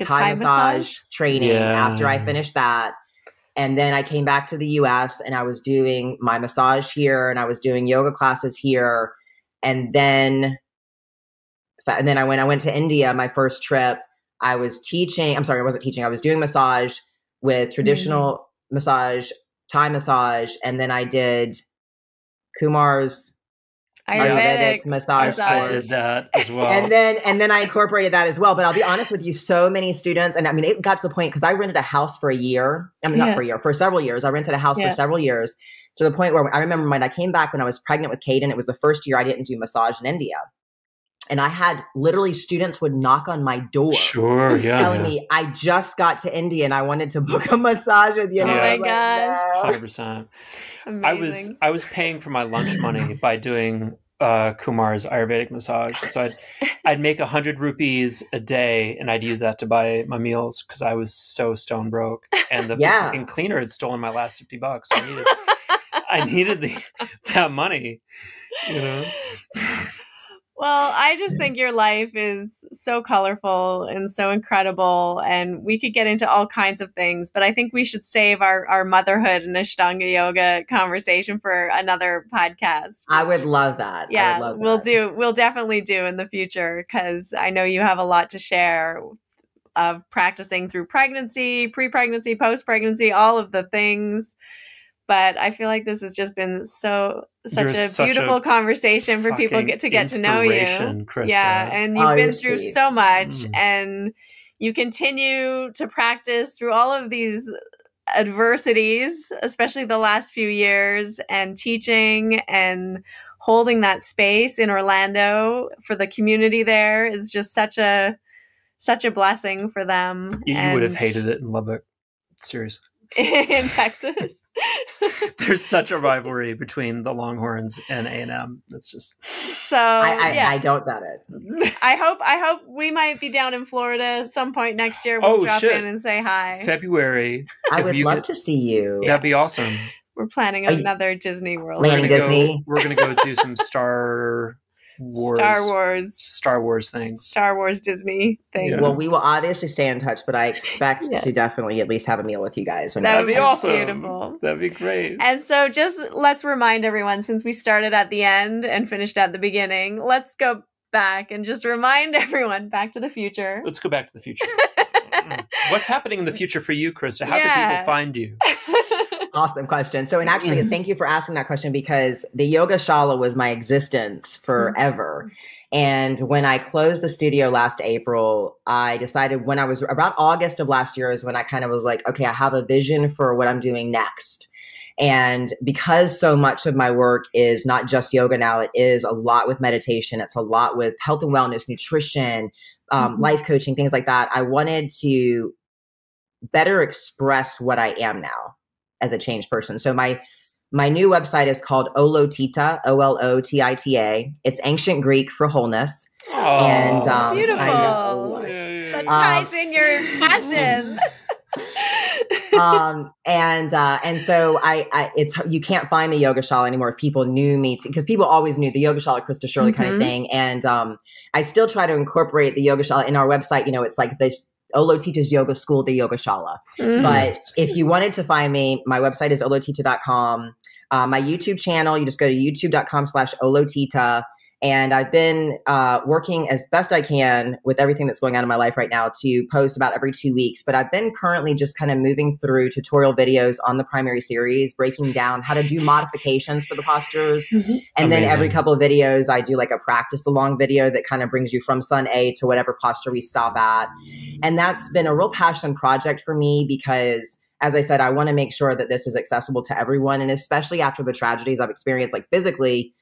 Thai massage training after I finished that. And then I came back to the US and I was doing my massage here and I was doing yoga classes here. And then I went to India, my first trip. I was teaching, I wasn't teaching. I was doing massage with traditional massage, Thai massage. And then I did Kumar's Ayurvedic massage I course. did that as well. And then I incorporated that as well. But I'll be honest with you, so many students, and I mean, it got to the point because I rented a house for a year. I mean, not for a year, for several years. I rented a house for several years to the point where I remember when I came back when I was pregnant with Caden, it was the first year I didn't do massage in India. And I had literally students would knock on my door. Sure, yeah. Telling me, I just got to India and I wanted to book a massage with you. Oh my gosh. 100%. I was paying for my lunch money by doing Kumar's Ayurvedic massage. And so I'd make 100 rupees a day and I'd use that to buy my meals because I was so stone broke. And the fucking cleaner had stolen my last $50. I needed that money, you know? Well, I just think your life is so colorful and so incredible, and we could get into all kinds of things, but I think we should save our motherhood and Ashtanga yoga conversation for another podcast. I would love that. Yeah, we'll definitely do in the future, because I know you have a lot to share of practicing through pregnancy, pre-pregnancy, post-pregnancy, all of the things. But I feel like this has just been such a beautiful conversation for people to get to know you. Krista. Yeah, and you've been through so much, and you continue to practice through all of these adversities, especially the last few years, and teaching and holding that space in Orlando for the community there is just such a blessing for them. You would have hated it in Lubbock. Seriously. In Texas. There's such a rivalry between the Longhorns and A&M. That's just so. I don't doubt it. I hope we might be down in Florida at some point next year. We'll drop in and say hi. February. I would love to see you. That'd be awesome. We're planning another Disney World. Planning Disney. We're gonna go do some Star Wars things. Star Wars Disney things. Yeah. Well, we will obviously stay in touch, but I expect to definitely at least have a meal with you guys. That would be awesome. Beautiful. That'd be great. And so just let's remind everyone, since we started at the end and finished at the beginning, let's go back and just remind everyone, Back to the Future. Let's go back to the future. What's happening in the future for you, Krista? How can people find you? Awesome question. So, and actually, thank you for asking that question, because the Yoga Shala was my existence forever. And when I closed the studio last April, I decided when I was about August of last year is when I kind of was like, okay, I have a vision for what I'm doing next. And because so much of my work is not just yoga now, it is a lot with meditation. It's a lot with health and wellness, nutrition, life coaching, things like that. I wanted to better express what I am now as a changed person. So my new website is called Olotita, Olotita. It's ancient Greek for wholeness. Oh, and beautiful. That ties in your passion. And so it's, you can't find the Yoga Shala anymore if people knew me, because people always knew the Yoga Shala, Krista Shirley kind of thing. And I still try to incorporate the Yoga Shala in our website. You know, it's like the Olotita's Yoga School, the Yoga Shala. But if you wanted to find me, my website is olotita.com. My YouTube channel, you just go to youtube.com/Olotita. And I've been working as best I can with everything that's going on in my life right now to post about every 2 weeks. But I've been currently just kind of moving through tutorial videos on the primary series, breaking down how to do modifications for the postures. And then every couple of videos, I do like a practice along video that kind of brings you from sun A to whatever posture we stop at. And that's been a real passion project for me because, as I said, I want to make sure that this is accessible to everyone. And especially after the tragedies I've experienced, like physically,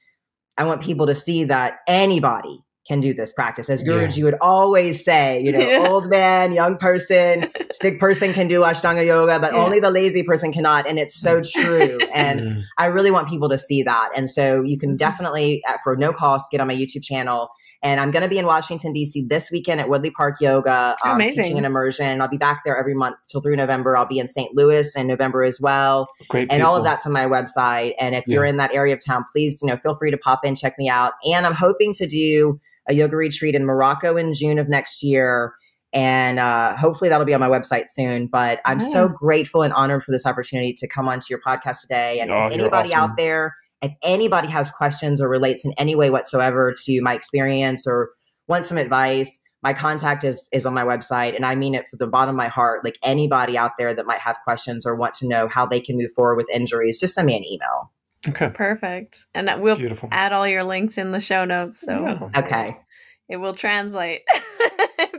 I want people to see that anybody can do this practice. As Guruji would always say, you know, old man, young person, sick person can do Ashtanga yoga, but only the lazy person cannot. And it's so true. And I really want people to see that. And so you can definitely, for no cost, get on my YouTube channel. And I'm going to be in Washington, D.C. this weekend at Woodley Park Yoga, teaching an immersion. I'll be back there every month till through November. I'll be in St. Louis in November as well. And all of that's on my website. And if you're in that area of town, please, you know, feel free to pop in, check me out. And I'm hoping to do a yoga retreat in Morocco in June of next year. And hopefully that'll be on my website soon. But I'm so grateful and honored for this opportunity to come onto your podcast today. And if anybody out there, if anybody has questions or relates in any way whatsoever to my experience or wants some advice, my contact is on my website. And I mean it from the bottom of my heart. Like anybody out there that might have questions or want to know how they can move forward with injuries, just send me an email. Okay. Perfect. And that we'll Beautiful. add all your links in the show notes. So Yeah. Okay. it will translate.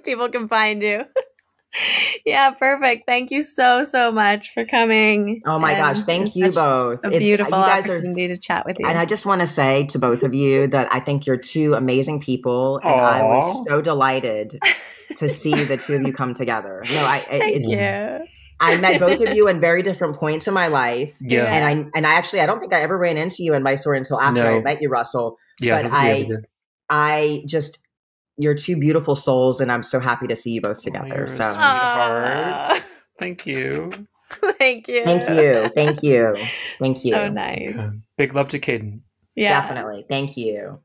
People can find you. Yeah, perfect. Thank you so much for coming. Oh my gosh, thank you both. A beautiful opportunity to chat with you. And I just want to say to both of you that I think you're two amazing people, and I was so delighted to see the two of you come together. No, Thank you. I met both of you in very different points in my life. Yeah. And I don't think I ever ran into you in my store until after I met you, Russell. Yeah, but I just, you're two beautiful souls, and I'm so happy to see you both together. You're a sweetheart. Thank you. Thank you. Thank you. Thank you. Thank you. So nice. Okay. Big love to Caden. Yeah. Definitely. Thank you.